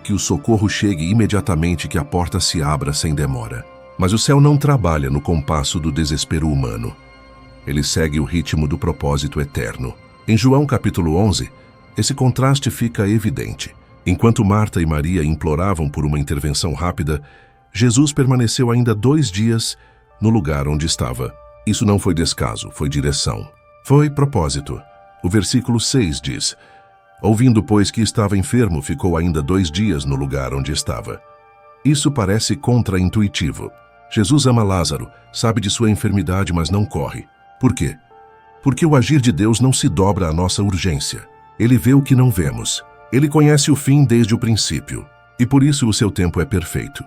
Que o socorro chegue imediatamente, que a porta se abra sem demora. Mas o céu não trabalha no compasso do desespero humano. Ele segue o ritmo do propósito eterno. Em João capítulo 11, esse contraste fica evidente. Enquanto Marta e Maria imploravam por uma intervenção rápida, Jesus permaneceu ainda 2 dias no lugar onde estava. Isso não foi descaso, foi direção. Foi propósito. O versículo 6 diz: ouvindo, pois, que estava enfermo, ficou ainda 2 dias no lugar onde estava. Isso parece contraintuitivo. Jesus ama Lázaro, sabe de sua enfermidade, mas não corre. Por quê? Porque o agir de Deus não se dobra à nossa urgência. Ele vê o que não vemos. Ele conhece o fim desde o princípio. E por isso o seu tempo é perfeito.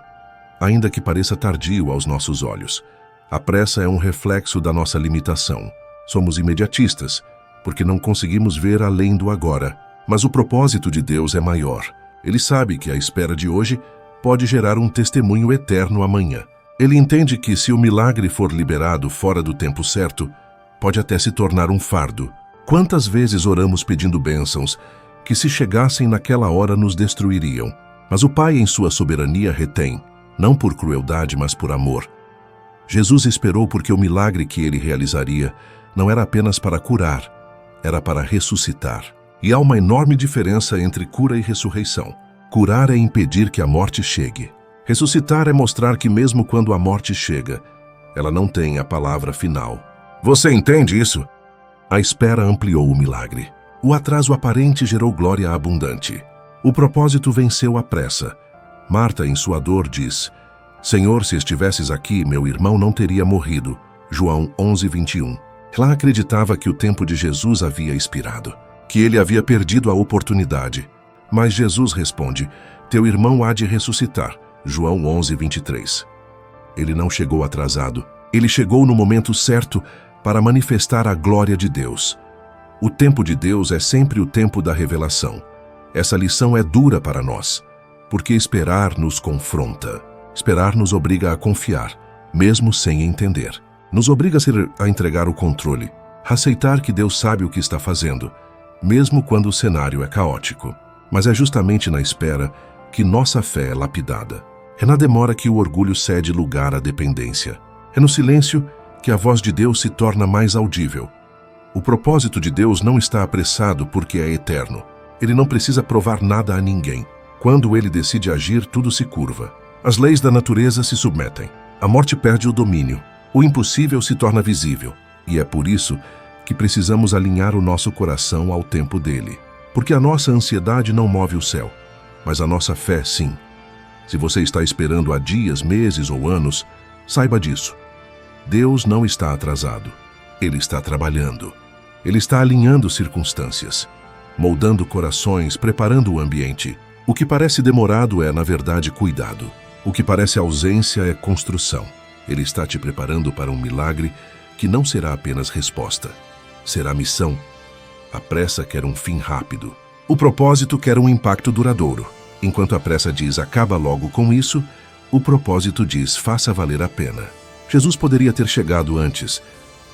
Ainda que pareça tardio aos nossos olhos. A pressa é um reflexo da nossa limitação. Somos imediatistas, porque não conseguimos ver além do agora. Mas o propósito de Deus é maior. Ele sabe que a espera de hoje pode gerar um testemunho eterno amanhã. Ele entende que, se o milagre for liberado fora do tempo certo, pode até se tornar um fardo. Quantas vezes oramos pedindo bênçãos que, se chegassem naquela hora, nos destruiriam? Mas o Pai, em sua soberania, retém, não por crueldade, mas por amor. Jesus esperou porque o milagre que ele realizaria não era apenas para curar, era para ressuscitar. E há uma enorme diferença entre cura e ressurreição. Curar é impedir que a morte chegue. Ressuscitar é mostrar que mesmo quando a morte chega, ela não tem a palavra final. Você entende isso? A espera ampliou o milagre. O atraso aparente gerou glória abundante. O propósito venceu a pressa. Marta, em sua dor, diz: Senhor, se estivesses aqui, meu irmão não teria morrido. João 11:21. Ela acreditava que o tempo de Jesus havia expirado, que ele havia perdido a oportunidade. Mas Jesus responde: teu irmão há de ressuscitar. João 11:23. Ele não chegou atrasado. Ele chegou no momento certo para manifestar a glória de Deus. O tempo de Deus é sempre o tempo da revelação. Essa lição é dura para nós, porque esperar nos confronta. Esperar nos obriga a confiar, mesmo sem entender. Nos obriga a entregar o controle, a aceitar que Deus sabe o que está fazendo, mesmo quando o cenário é caótico. Mas é justamente na espera que nossa fé é lapidada. É na demora que o orgulho cede lugar à dependência. É no silêncio que a voz de Deus se torna mais audível. O propósito de Deus não está apressado porque é eterno. Ele não precisa provar nada a ninguém. Quando ele decide agir, tudo se curva. As leis da natureza se submetem. A morte perde o domínio. O impossível se torna visível. E é por isso que precisamos alinhar o nosso coração ao tempo dele. Porque a nossa ansiedade não move o céu, mas a nossa fé sim. Se você está esperando há dias, meses ou anos, saiba disso. Deus não está atrasado. Ele está trabalhando. Ele está alinhando circunstâncias, moldando corações, preparando o ambiente. O que parece demorado é, na verdade, cuidado. O que parece ausência é construção. Ele está te preparando para um milagre que não será apenas resposta. Será missão. A pressa quer um fim rápido. O propósito quer um impacto duradouro. Enquanto a pressa diz, acaba logo com isso, o propósito diz, faça valer a pena. Jesus poderia ter chegado antes,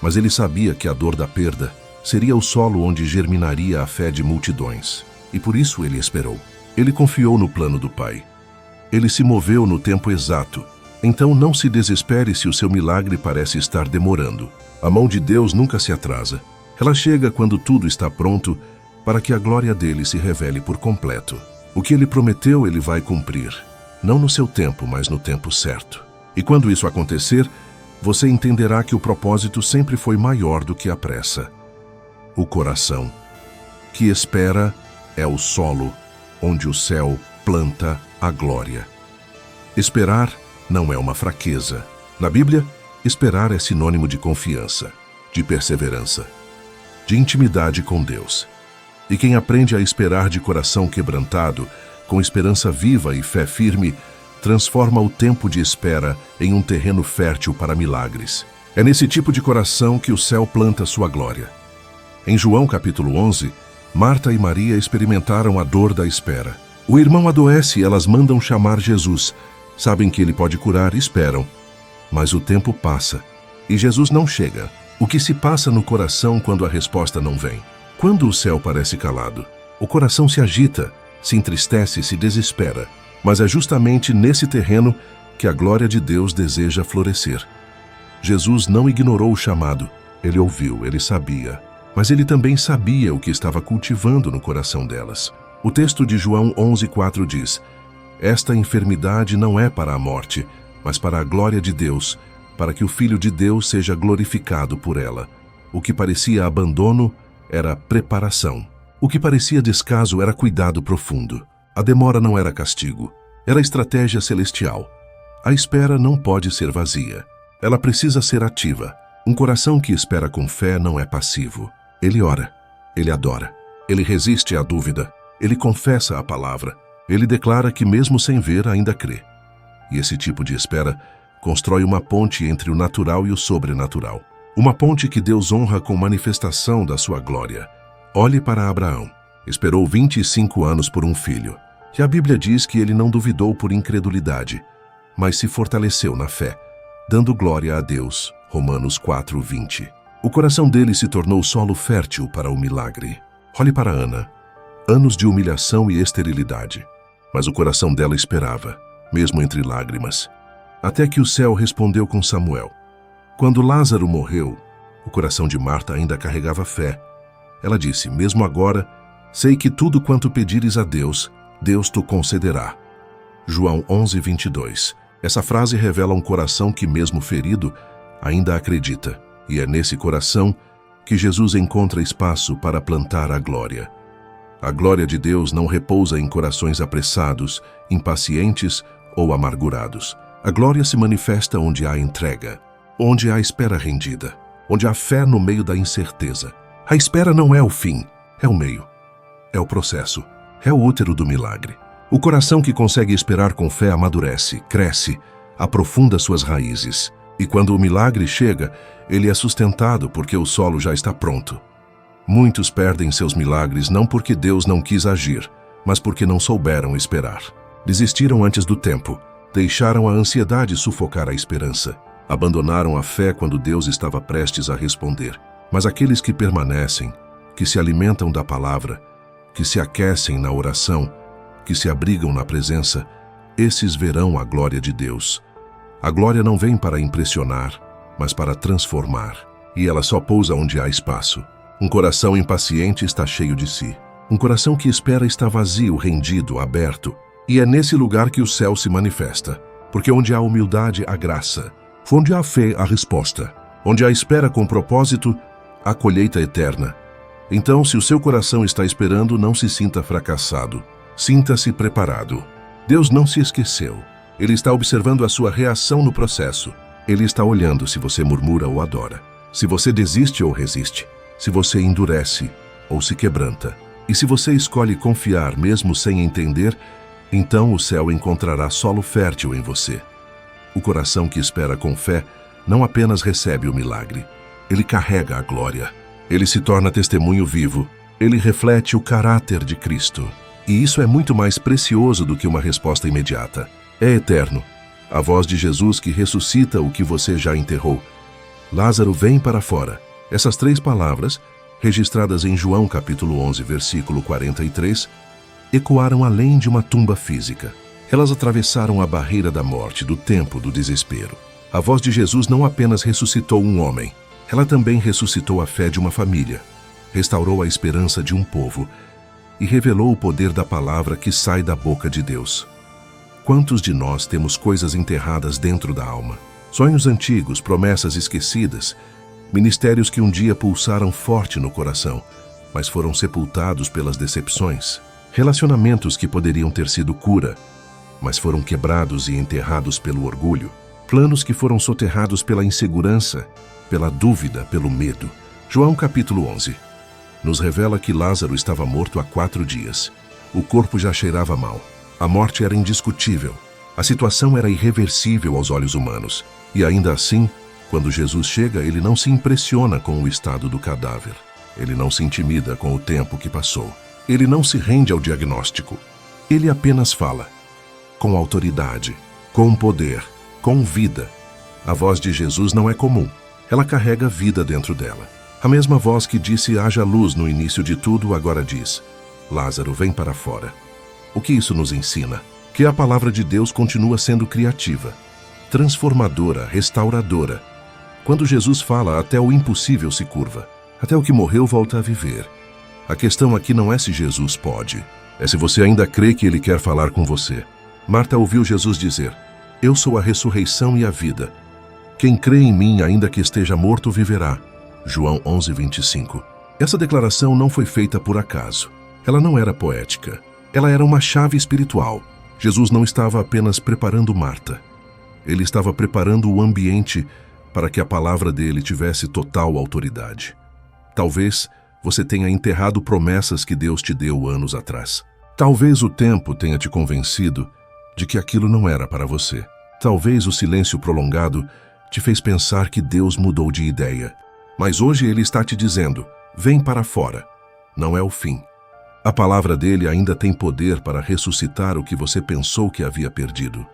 mas ele sabia que a dor da perda seria o solo onde germinaria a fé de multidões. E por isso ele esperou. Ele confiou no plano do Pai. Ele se moveu no tempo exato. Então não se desespere se o seu milagre parece estar demorando. A mão de Deus nunca se atrasa. Ela chega quando tudo está pronto para que a glória dele se revele por completo. O que ele prometeu, ele vai cumprir. Não no seu tempo, mas no tempo certo. E quando isso acontecer, você entenderá que o propósito sempre foi maior do que a pressa. O coração que espera é o solo onde o céu planta a glória. Esperar não é uma fraqueza. Na Bíblia, esperar é sinônimo de confiança, de perseverança, de intimidade com Deus. E quem aprende a esperar de coração quebrantado, com esperança viva e fé firme, transforma o tempo de espera em um terreno fértil para milagres. É nesse tipo de coração que o céu planta sua glória. Em João capítulo 11, Marta e Maria experimentaram a dor da espera. O irmão adoece e elas mandam chamar Jesus. Sabem que ele pode curar e esperam. Mas o tempo passa e Jesus não chega. O que se passa no coração quando a resposta não vem? Quando o céu parece calado, o coração se agita, se entristece e se desespera. Mas é justamente nesse terreno que a glória de Deus deseja florescer. Jesus não ignorou o chamado. Ele ouviu, ele sabia. Mas ele também sabia o que estava cultivando no coração delas. O texto de João 11:4 diz: "Esta enfermidade não é para a morte, mas para a glória de Deus, para que o Filho de Deus seja glorificado por ela." O que parecia abandono era preparação. O que parecia descaso era cuidado profundo. A demora não era castigo, era estratégia celestial. A espera não pode ser vazia. Ela precisa ser ativa. Um coração que espera com fé não é passivo. Ele ora, ele adora, ele resiste à dúvida, ele confessa a palavra, ele declara que mesmo sem ver ainda crê. E esse tipo de espera constrói uma ponte entre o natural e o sobrenatural. Uma ponte que Deus honra com manifestação da sua glória. Olhe para Abraão. Esperou 25 anos por um filho. E a Bíblia diz que ele não duvidou por incredulidade, mas se fortaleceu na fé, dando glória a Deus. Romanos 4:20. O coração dele se tornou solo fértil para o milagre. Olhe para Ana. Anos de humilhação e esterilidade. Mas o coração dela esperava, mesmo entre lágrimas. Até que o céu respondeu com Samuel. Quando Lázaro morreu, o coração de Marta ainda carregava fé. Ela disse: "Mesmo agora, sei que tudo quanto pedires a Deus, Deus te concederá." João 11:22. Essa frase revela um coração que, mesmo ferido, ainda acredita. E é nesse coração que Jesus encontra espaço para plantar a glória. A glória de Deus não repousa em corações apressados, impacientes ou amargurados. A glória se manifesta onde há entrega, onde há espera rendida, onde há fé no meio da incerteza. A espera não é o fim, é o meio. É o processo, é o útero do milagre. O coração que consegue esperar com fé amadurece, cresce, aprofunda suas raízes. E quando o milagre chega, ele é sustentado porque o solo já está pronto. Muitos perdem seus milagres não porque Deus não quis agir, mas porque não souberam esperar. Desistiram antes do tempo, deixaram a ansiedade sufocar a esperança, abandonaram a fé quando Deus estava prestes a responder. Mas aqueles que permanecem, que se alimentam da palavra, que se aquecem na oração, que se abrigam na presença, esses verão a glória de Deus. A glória não vem para impressionar, mas para transformar. E ela só pousa onde há espaço. Um coração impaciente está cheio de si. Um coração que espera está vazio, rendido, aberto. E é nesse lugar que o céu se manifesta. Porque onde há humildade, há graça. Onde há fé, há resposta. Onde há espera com propósito, há colheita eterna. Então, se o seu coração está esperando, não se sinta fracassado. Sinta-se preparado. Deus não se esqueceu. Ele está observando a sua reação no processo. Ele está olhando se você murmura ou adora, se você desiste ou resiste, se você endurece ou se quebranta. E se você escolhe confiar mesmo sem entender, então o céu encontrará solo fértil em você. O coração que espera com fé não apenas recebe o milagre, ele carrega a glória. Ele se torna testemunho vivo, ele reflete o caráter de Cristo. E isso é muito mais precioso do que uma resposta imediata. É eterno. A voz de Jesus que ressuscita o que você já enterrou. Lázaro, vem para fora. Essas 3 palavras, registradas em João capítulo 11, versículo 43, ecoaram além de uma tumba física. Elas atravessaram a barreira da morte, do tempo, do desespero. A voz de Jesus não apenas ressuscitou um homem, ela também ressuscitou a fé de uma família, restaurou a esperança de um povo e revelou o poder da palavra que sai da boca de Deus. Quantos de nós temos coisas enterradas dentro da alma? Sonhos antigos, promessas esquecidas, ministérios que um dia pulsaram forte no coração, mas foram sepultados pelas decepções. Relacionamentos que poderiam ter sido cura, mas foram quebrados e enterrados pelo orgulho. Planos que foram soterrados pela insegurança, pela dúvida, pelo medo. João capítulo 11 nos revela que Lázaro estava morto há 4 dias. O corpo já cheirava mal. A morte era indiscutível. A situação era irreversível aos olhos humanos. E ainda assim, quando Jesus chega, ele não se impressiona com o estado do cadáver. Ele não se intimida com o tempo que passou. Ele não se rende ao diagnóstico. Ele apenas fala, com autoridade, com poder, com vida. A voz de Jesus não é comum. Ela carrega vida dentro dela. A mesma voz que disse haja luz no início de tudo, agora diz, Lázaro, vem para fora. O que isso nos ensina? Que a palavra de Deus continua sendo criativa, transformadora, restauradora. Quando Jesus fala, até o impossível se curva. Até o que morreu volta a viver. A questão aqui não é se Jesus pode, é se você ainda crê que ele quer falar com você. Marta ouviu Jesus dizer, eu sou a ressurreição e a vida. Quem crê em mim, ainda que esteja morto, viverá. João 11:25. Essa declaração não foi feita por acaso. Ela não era poética. Ela era uma chave espiritual. Jesus não estava apenas preparando Marta. Ele estava preparando o ambiente para que a palavra dele tivesse total autoridade. Talvez você tenha enterrado promessas que Deus te deu anos atrás. Talvez o tempo tenha te convencido de que aquilo não era para você. Talvez o silêncio prolongado te fez pensar que Deus mudou de ideia. Mas hoje ele está te dizendo, vem para fora. Não é o fim. A palavra dele ainda tem poder para ressuscitar o que você pensou que havia perdido.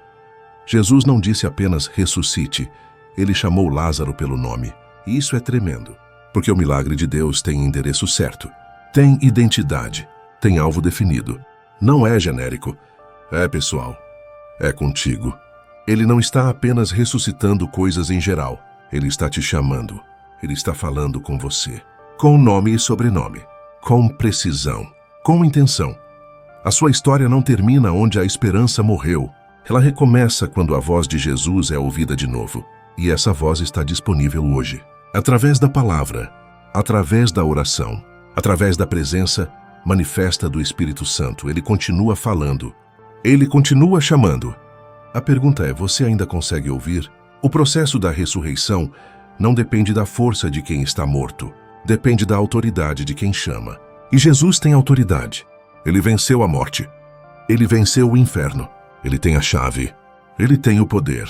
Jesus não disse apenas ressuscite, ele chamou Lázaro pelo nome. E isso é tremendo, porque o milagre de Deus tem endereço certo, tem identidade, tem alvo definido. Não é genérico. É pessoal, é contigo. Ele não está apenas ressuscitando coisas em geral, ele está te chamando. Ele está falando com você, com nome e sobrenome, com precisão, com intenção. A sua história não termina onde a esperança morreu. Ela recomeça quando a voz de Jesus é ouvida de novo. E essa voz está disponível hoje. Através da palavra, através da oração, através da presença manifesta do Espírito Santo. Ele continua falando. Ele continua chamando. A pergunta é, você ainda consegue ouvir? O processo da ressurreição não depende da força de quem está morto, depende da autoridade de quem chama. E Jesus tem autoridade. Ele venceu a morte. Ele venceu o inferno. Ele tem a chave. Ele tem o poder.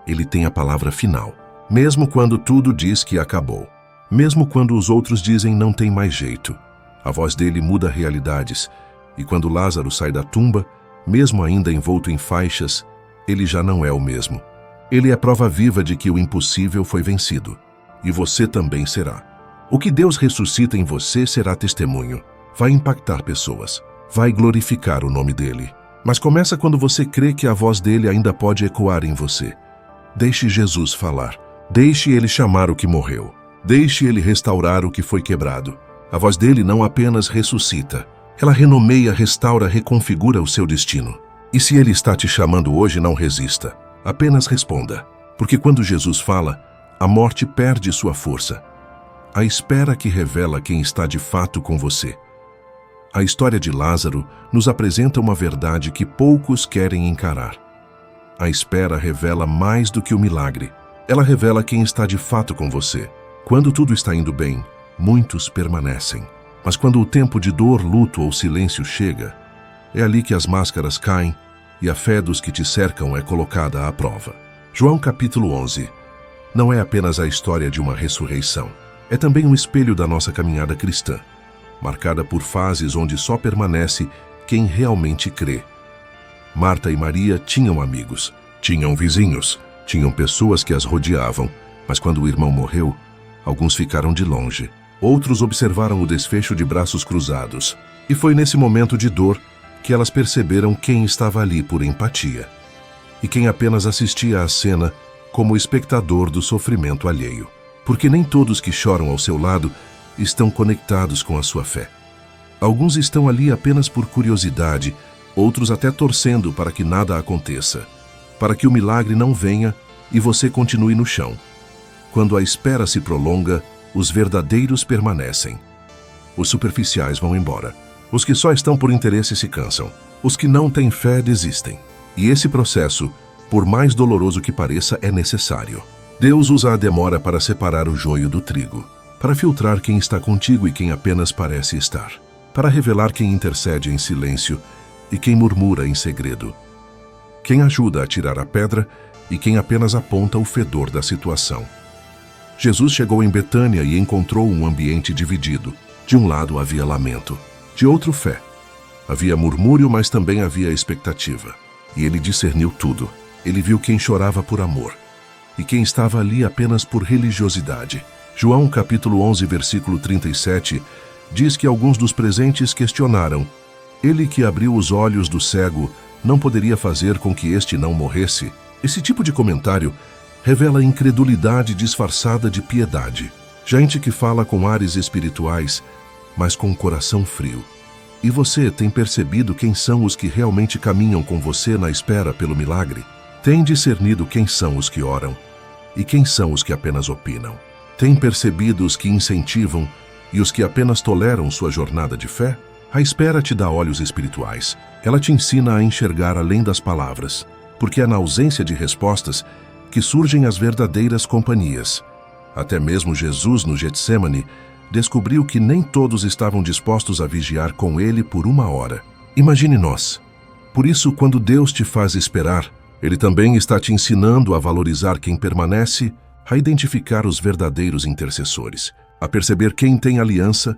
Ele tem a palavra final. Mesmo quando tudo diz que acabou. Mesmo quando os outros dizem não tem mais jeito. A voz dele muda realidades. E quando Lázaro sai da tumba, mesmo ainda envolto em faixas, ele já não é o mesmo. Ele é prova viva de que o impossível foi vencido. E você também será. O que Deus ressuscita em você será testemunho. Vai impactar pessoas. Vai glorificar o nome dele. Mas começa quando você crê que a voz dele ainda pode ecoar em você. Deixe Jesus falar. Deixe ele chamar o que morreu. Deixe ele restaurar o que foi quebrado. A voz dele não apenas ressuscita. Ela renomeia, restaura, reconfigura o seu destino. E se ele está te chamando hoje, não resista. Apenas responda, porque quando Jesus fala, a morte perde sua força. A espera que revela quem está de fato com você. A história de Lázaro nos apresenta uma verdade que poucos querem encarar. A espera revela mais do que o milagre. Ela revela quem está de fato com você. Quando tudo está indo bem, muitos permanecem. Mas quando o tempo de dor, luto ou silêncio chega, é ali que as máscaras caem e a fé dos que te cercam é colocada à prova. João capítulo 11 não é apenas a história de uma ressurreição. É também um espelho da nossa caminhada cristã, marcada por fases onde só permanece quem realmente crê. Marta e Maria tinham amigos, tinham vizinhos, tinham pessoas que as rodeavam, mas quando o irmão morreu, alguns ficaram de longe. Outros observaram o desfecho de braços cruzados. E foi nesse momento de dor que elas perceberam quem estava ali por empatia e quem apenas assistia à cena como espectador do sofrimento alheio. Porque nem todos que choram ao seu lado estão conectados com a sua fé. Alguns estão ali apenas por curiosidade, outros até torcendo para que nada aconteça, para que o milagre não venha e você continue no chão. Quando a espera se prolonga, os verdadeiros permanecem. Os superficiais vão embora. Os que só estão por interesse se cansam. Os que não têm fé desistem. E esse processo, por mais doloroso que pareça, é necessário. Deus usa a demora para separar o joio do trigo, para filtrar quem está contigo e quem apenas parece estar, para revelar quem intercede em silêncio e quem murmura em segredo, quem ajuda a tirar a pedra e quem apenas aponta o fedor da situação. Jesus chegou em Betânia e encontrou um ambiente dividido. De um lado havia lamento, de outro fé. Havia murmúrio, mas também havia expectativa. E ele discerniu tudo. Ele viu quem chorava por amor e quem estava ali apenas por religiosidade. João capítulo 11, versículo 37, diz que alguns dos presentes questionaram: ele que abriu os olhos do cego não poderia fazer com que este não morresse? Esse tipo de comentário revela incredulidade disfarçada de piedade. Gente que fala com ares espirituais, mas com o coração frio. E você tem percebido quem são os que realmente caminham com você na espera pelo milagre? Tem discernido quem são os que oram e quem são os que apenas opinam? Tem percebido os que incentivam e os que apenas toleram sua jornada de fé? A espera te dá olhos espirituais. Ela te ensina a enxergar além das palavras, porque é na ausência de respostas que surgem as verdadeiras companhias. Até mesmo Jesus, no Getsêmani, descobriu que nem todos estavam dispostos a vigiar com ele por 1 hora. Imagine nós. Por isso, quando Deus te faz esperar, Ele também está te ensinando a valorizar quem permanece, a identificar os verdadeiros intercessores, a perceber quem tem aliança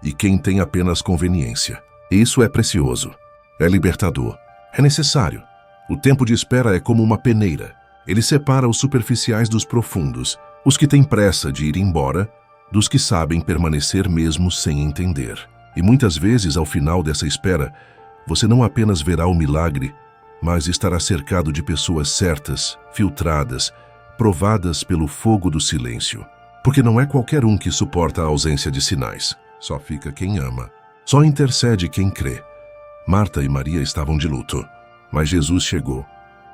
e quem tem apenas conveniência. Isso é precioso, é libertador, é necessário. O tempo de espera é como uma peneira. Ele separa os superficiais dos profundos, os que têm pressa de ir embora, dos que sabem permanecer mesmo sem entender. E muitas vezes, ao final dessa espera, você não apenas verá o milagre, mas estará cercado de pessoas certas, filtradas, provadas pelo fogo do silêncio. Porque não é qualquer um que suporta a ausência de sinais. Só fica quem ama. Só intercede quem crê. Marta e Maria estavam de luto, mas Jesus chegou.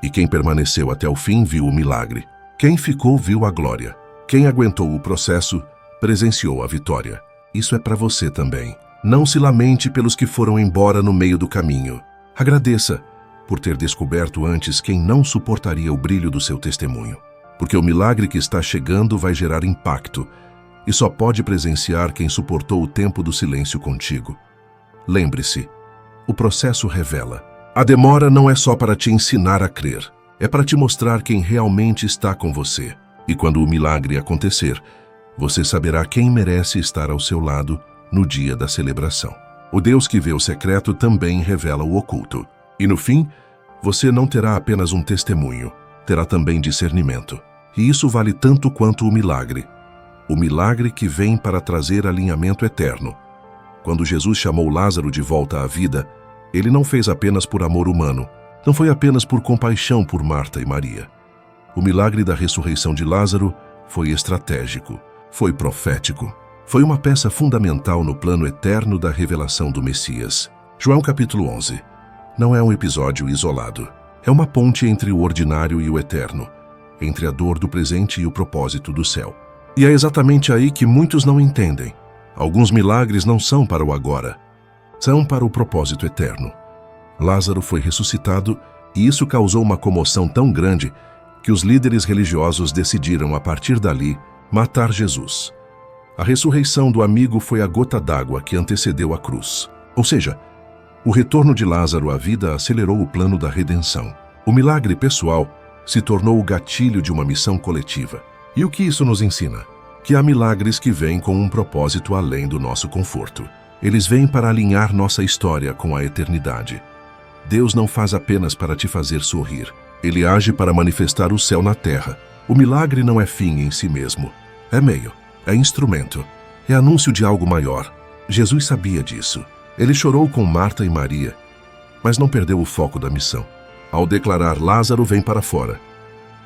E quem permaneceu até o fim viu o milagre. Quem ficou viu a glória. Quem aguentou o processo presenciou a vitória. Isso é para você também. Não se lamente pelos que foram embora no meio do caminho. Agradeça por ter descoberto antes quem não suportaria o brilho do seu testemunho. Porque o milagre que está chegando vai gerar impacto e só pode presenciar quem suportou o tempo do silêncio contigo. Lembre-se, o processo revela. A demora não é só para te ensinar a crer, é para te mostrar quem realmente está com você. E quando o milagre acontecer, você saberá quem merece estar ao seu lado no dia da celebração. O Deus que vê o secreto também revela o oculto. E no fim, você não terá apenas um testemunho, terá também discernimento. E isso vale tanto quanto o milagre. O milagre que vem para trazer alinhamento eterno. Quando Jesus chamou Lázaro de volta à vida, ele não fez apenas por amor humano, não foi apenas por compaixão por Marta e Maria. O milagre da ressurreição de Lázaro foi estratégico, foi profético, foi uma peça fundamental no plano eterno da revelação do Messias. João capítulo 11 não é um episódio isolado, é uma ponte entre o ordinário e o eterno, entre a dor do presente e o propósito do céu. E é exatamente aí que muitos não entendem. Alguns milagres não são para o agora, são para o propósito eterno. Lázaro foi ressuscitado e isso causou uma comoção tão grande que os líderes religiosos decidiram, a partir dali, matar Jesus. A ressurreição do amigo foi a gota d'água que antecedeu a cruz. Ou seja, o retorno de Lázaro à vida acelerou o plano da redenção. O milagre pessoal se tornou o gatilho de uma missão coletiva. E o que isso nos ensina? Que há milagres que vêm com um propósito além do nosso conforto. Eles vêm para alinhar nossa história com a eternidade. Deus não faz apenas para te fazer sorrir. Ele age para manifestar o céu na terra. O milagre não é fim em si mesmo. É meio, é instrumento, é anúncio de algo maior. Jesus sabia disso. Ele chorou com Marta e Maria, mas não perdeu o foco da missão. Ao declarar Lázaro vem para fora,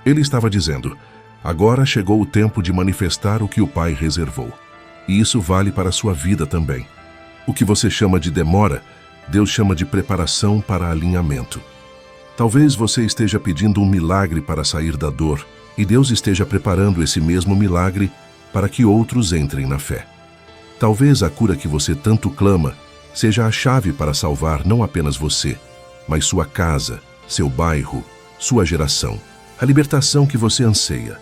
ele estava dizendo: agora chegou o tempo de manifestar o que o Pai reservou. E isso vale para a sua vida também. O que você chama de demora, Deus chama de preparação para alinhamento. Talvez você esteja pedindo um milagre para sair da dor, e Deus esteja preparando esse mesmo milagre para que outros entrem na fé. Talvez a cura que você tanto clama seja a chave para salvar não apenas você, mas sua casa, seu bairro, sua geração. A libertação que você anseia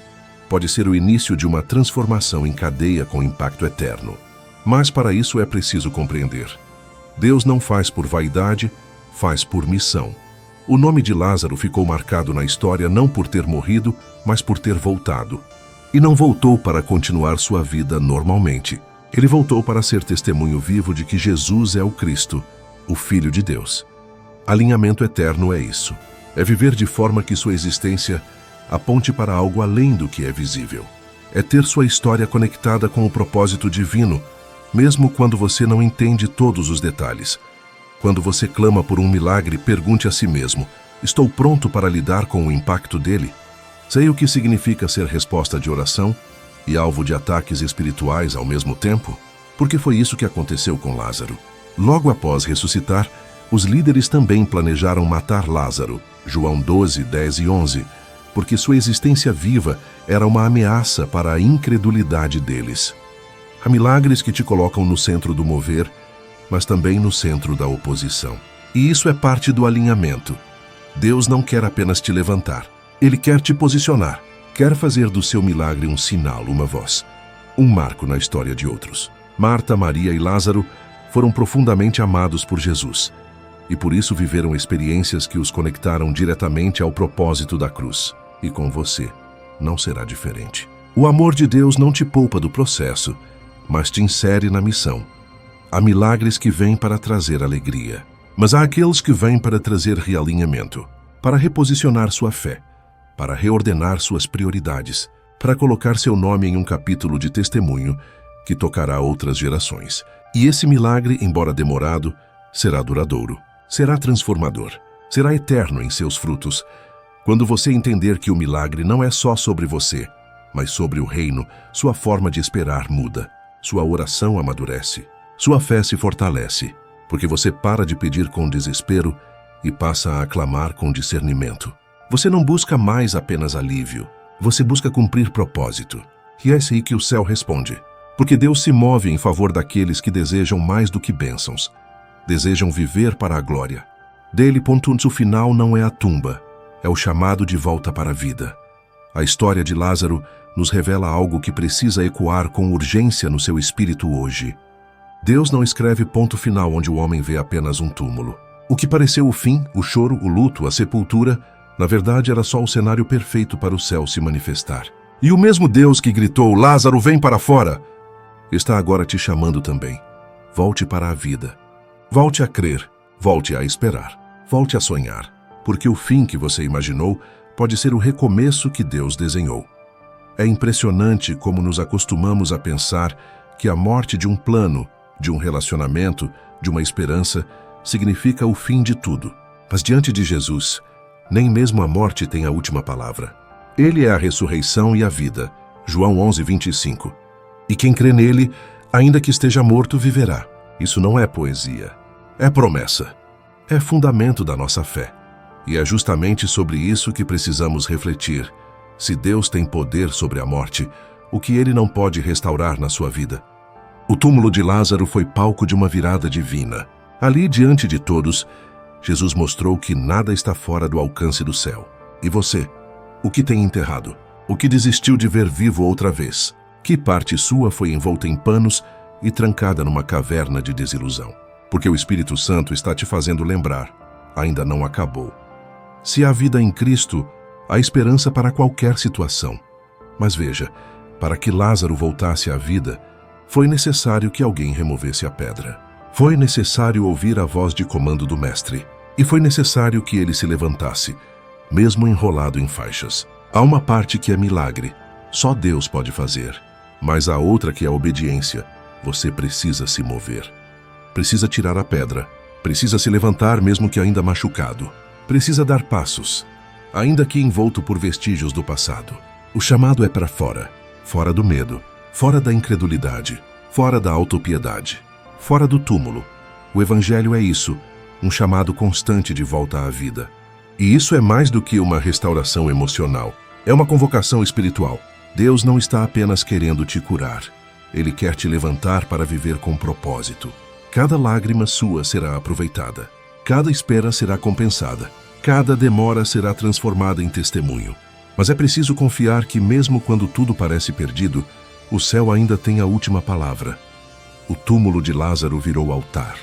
pode ser o início de uma transformação em cadeia com impacto eterno. Mas para isso é preciso compreender: Deus não faz por vaidade, faz por missão. O nome de Lázaro ficou marcado na história não por ter morrido, mas por ter voltado. E não voltou para continuar sua vida normalmente. Ele voltou para ser testemunho vivo de que Jesus é o Cristo, o Filho de Deus. Alinhamento eterno é isso. É viver de forma que sua existência aponte para algo além do que é visível. É ter sua história conectada com o propósito divino, mesmo quando você não entende todos os detalhes. Quando você clama por um milagre, pergunte a si mesmo: estou pronto para lidar com o impacto dele? Sei o que significa ser resposta de oração e alvo de ataques espirituais ao mesmo tempo? Porque foi isso que aconteceu com Lázaro. Logo após ressuscitar, os líderes também planejaram matar Lázaro, João 12, 10 e 11, porque sua existência viva era uma ameaça para a incredulidade deles. Há milagres que te colocam no centro do mover, mas também no centro da oposição. E isso é parte do alinhamento. Deus não quer apenas te levantar. Ele quer te posicionar. Quer fazer do seu milagre um sinal, uma voz, um marco na história de outros. Marta, Maria e Lázaro foram profundamente amados por Jesus, e por isso viveram experiências que os conectaram diretamente ao propósito da cruz. E com você, não será diferente. O amor de Deus não te poupa do processo, mas te insere na missão. Há milagres que vêm para trazer alegria, mas há aqueles que vêm para trazer realinhamento, para reposicionar sua fé, para reordenar suas prioridades, para colocar seu nome em um capítulo de testemunho que tocará outras gerações. E esse milagre, embora demorado, será duradouro, será transformador, será eterno em seus frutos. Quando você entender que o milagre não é só sobre você, mas sobre o reino, sua forma de esperar muda, sua oração amadurece, sua fé se fortalece, porque você para de pedir com desespero e passa a aclamar com discernimento. Você não busca mais apenas alívio, você busca cumprir propósito. E é assim que o céu responde. Porque Deus se move em favor daqueles que desejam mais do que bênçãos, desejam viver para a glória. Dele, o final não é a tumba, é o chamado de volta para a vida. A história de Lázaro nos revela algo que precisa ecoar com urgência no seu espírito hoje. Deus não escreve ponto final onde o homem vê apenas um túmulo. O que pareceu o fim, o choro, o luto, a sepultura, na verdade era só o cenário perfeito para o céu se manifestar. E o mesmo Deus que gritou, Lázaro, vem para fora, está agora te chamando também. Volte para a vida. Volte a crer, volte a esperar, volte a sonhar, porque o fim que você imaginou pode ser o recomeço que Deus desenhou. É impressionante como nos acostumamos a pensar que a morte de um plano, de um relacionamento, de uma esperança, significa o fim de tudo. Mas diante de Jesus, nem mesmo a morte tem a última palavra. Ele é a ressurreição e a vida. João 11, 25. E quem crê nele, ainda que esteja morto, viverá. Isso não é poesia. É promessa. É fundamento da nossa fé. E é justamente sobre isso que precisamos refletir. Se Deus tem poder sobre a morte, o que ele não pode restaurar na sua vida? O túmulo de Lázaro foi palco de uma virada divina. Ali, diante de todos, Jesus mostrou que nada está fora do alcance do céu. E você? O que tem enterrado? O que desistiu de ver vivo outra vez? Que parte sua foi envolta em panos e trancada numa caverna de desilusão? Porque o Espírito Santo está te fazendo lembrar, ainda não acabou. Se há vida em Cristo, há esperança para qualquer situação. Mas veja, para que Lázaro voltasse à vida, foi necessário que alguém removesse a pedra. Foi necessário ouvir a voz de comando do Mestre. E foi necessário que ele se levantasse, mesmo enrolado em faixas. Há uma parte que é milagre, só Deus pode fazer. Mas há outra que é obediência. Você precisa se mover. Precisa tirar a pedra. Precisa se levantar mesmo que ainda machucado. Precisa dar passos, ainda que envolto por vestígios do passado. O chamado é para fora. Fora do medo, fora da incredulidade, fora da autopiedade, fora do túmulo. O Evangelho é isso, um chamado constante de volta à vida. E isso é mais do que uma restauração emocional. É uma convocação espiritual. Deus não está apenas querendo te curar. Ele quer te levantar para viver com propósito. Cada lágrima sua será aproveitada. Cada espera será compensada. Cada demora será transformada em testemunho. Mas é preciso confiar que mesmo quando tudo parece perdido, o céu ainda tem a última palavra. O túmulo de Lázaro virou altar.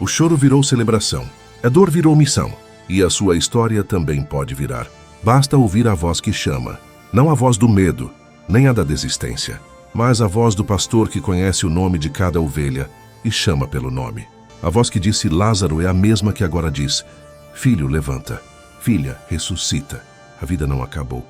O choro virou celebração. A dor virou missão. E a sua história também pode virar. Basta ouvir a voz que chama. Não a voz do medo, nem a da desistência, mas a voz do pastor que conhece o nome de cada ovelha e chama pelo nome. A voz que disse Lázaro é a mesma que agora diz: filho, levanta. Filha, ressuscita. A vida não acabou.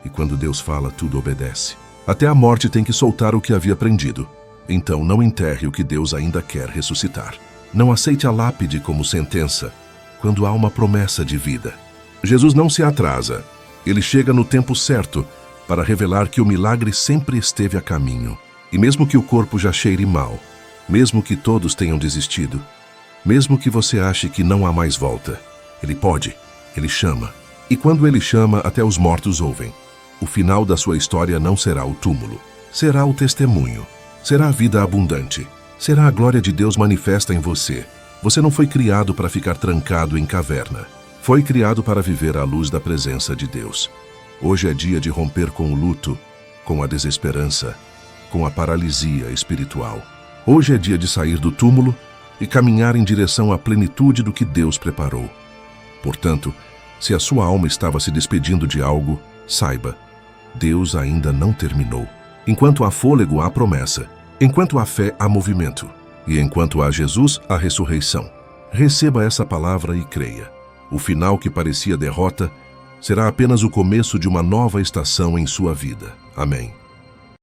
E quando Deus fala, tudo obedece. Até a morte tem que soltar o que havia aprendido. Então não enterre o que Deus ainda quer ressuscitar. Não aceite a lápide como sentença, quando há uma promessa de vida. Jesus não se atrasa. Ele chega no tempo certo para revelar que o milagre sempre esteve a caminho. E mesmo que o corpo já cheire mal, mesmo que todos tenham desistido, mesmo que você ache que não há mais volta, Ele pode, Ele chama. E quando Ele chama, até os mortos ouvem. O final da sua história não será o túmulo, será o testemunho, será a vida abundante, será a glória de Deus manifesta em você. Você não foi criado para ficar trancado em caverna. Foi criado para viver à luz da presença de Deus. Hoje é dia de romper com o luto, com a desesperança, com a paralisia espiritual. Hoje é dia de sair do túmulo e caminhar em direção à plenitude do que Deus preparou. Portanto, se a sua alma estava se despedindo de algo, saiba, Deus ainda não terminou. Enquanto há fôlego, há promessa. Enquanto há fé, há movimento. E enquanto há Jesus, há ressurreição. Receba essa palavra e creia. O final que parecia derrota será apenas o começo de uma nova estação em sua vida. Amém.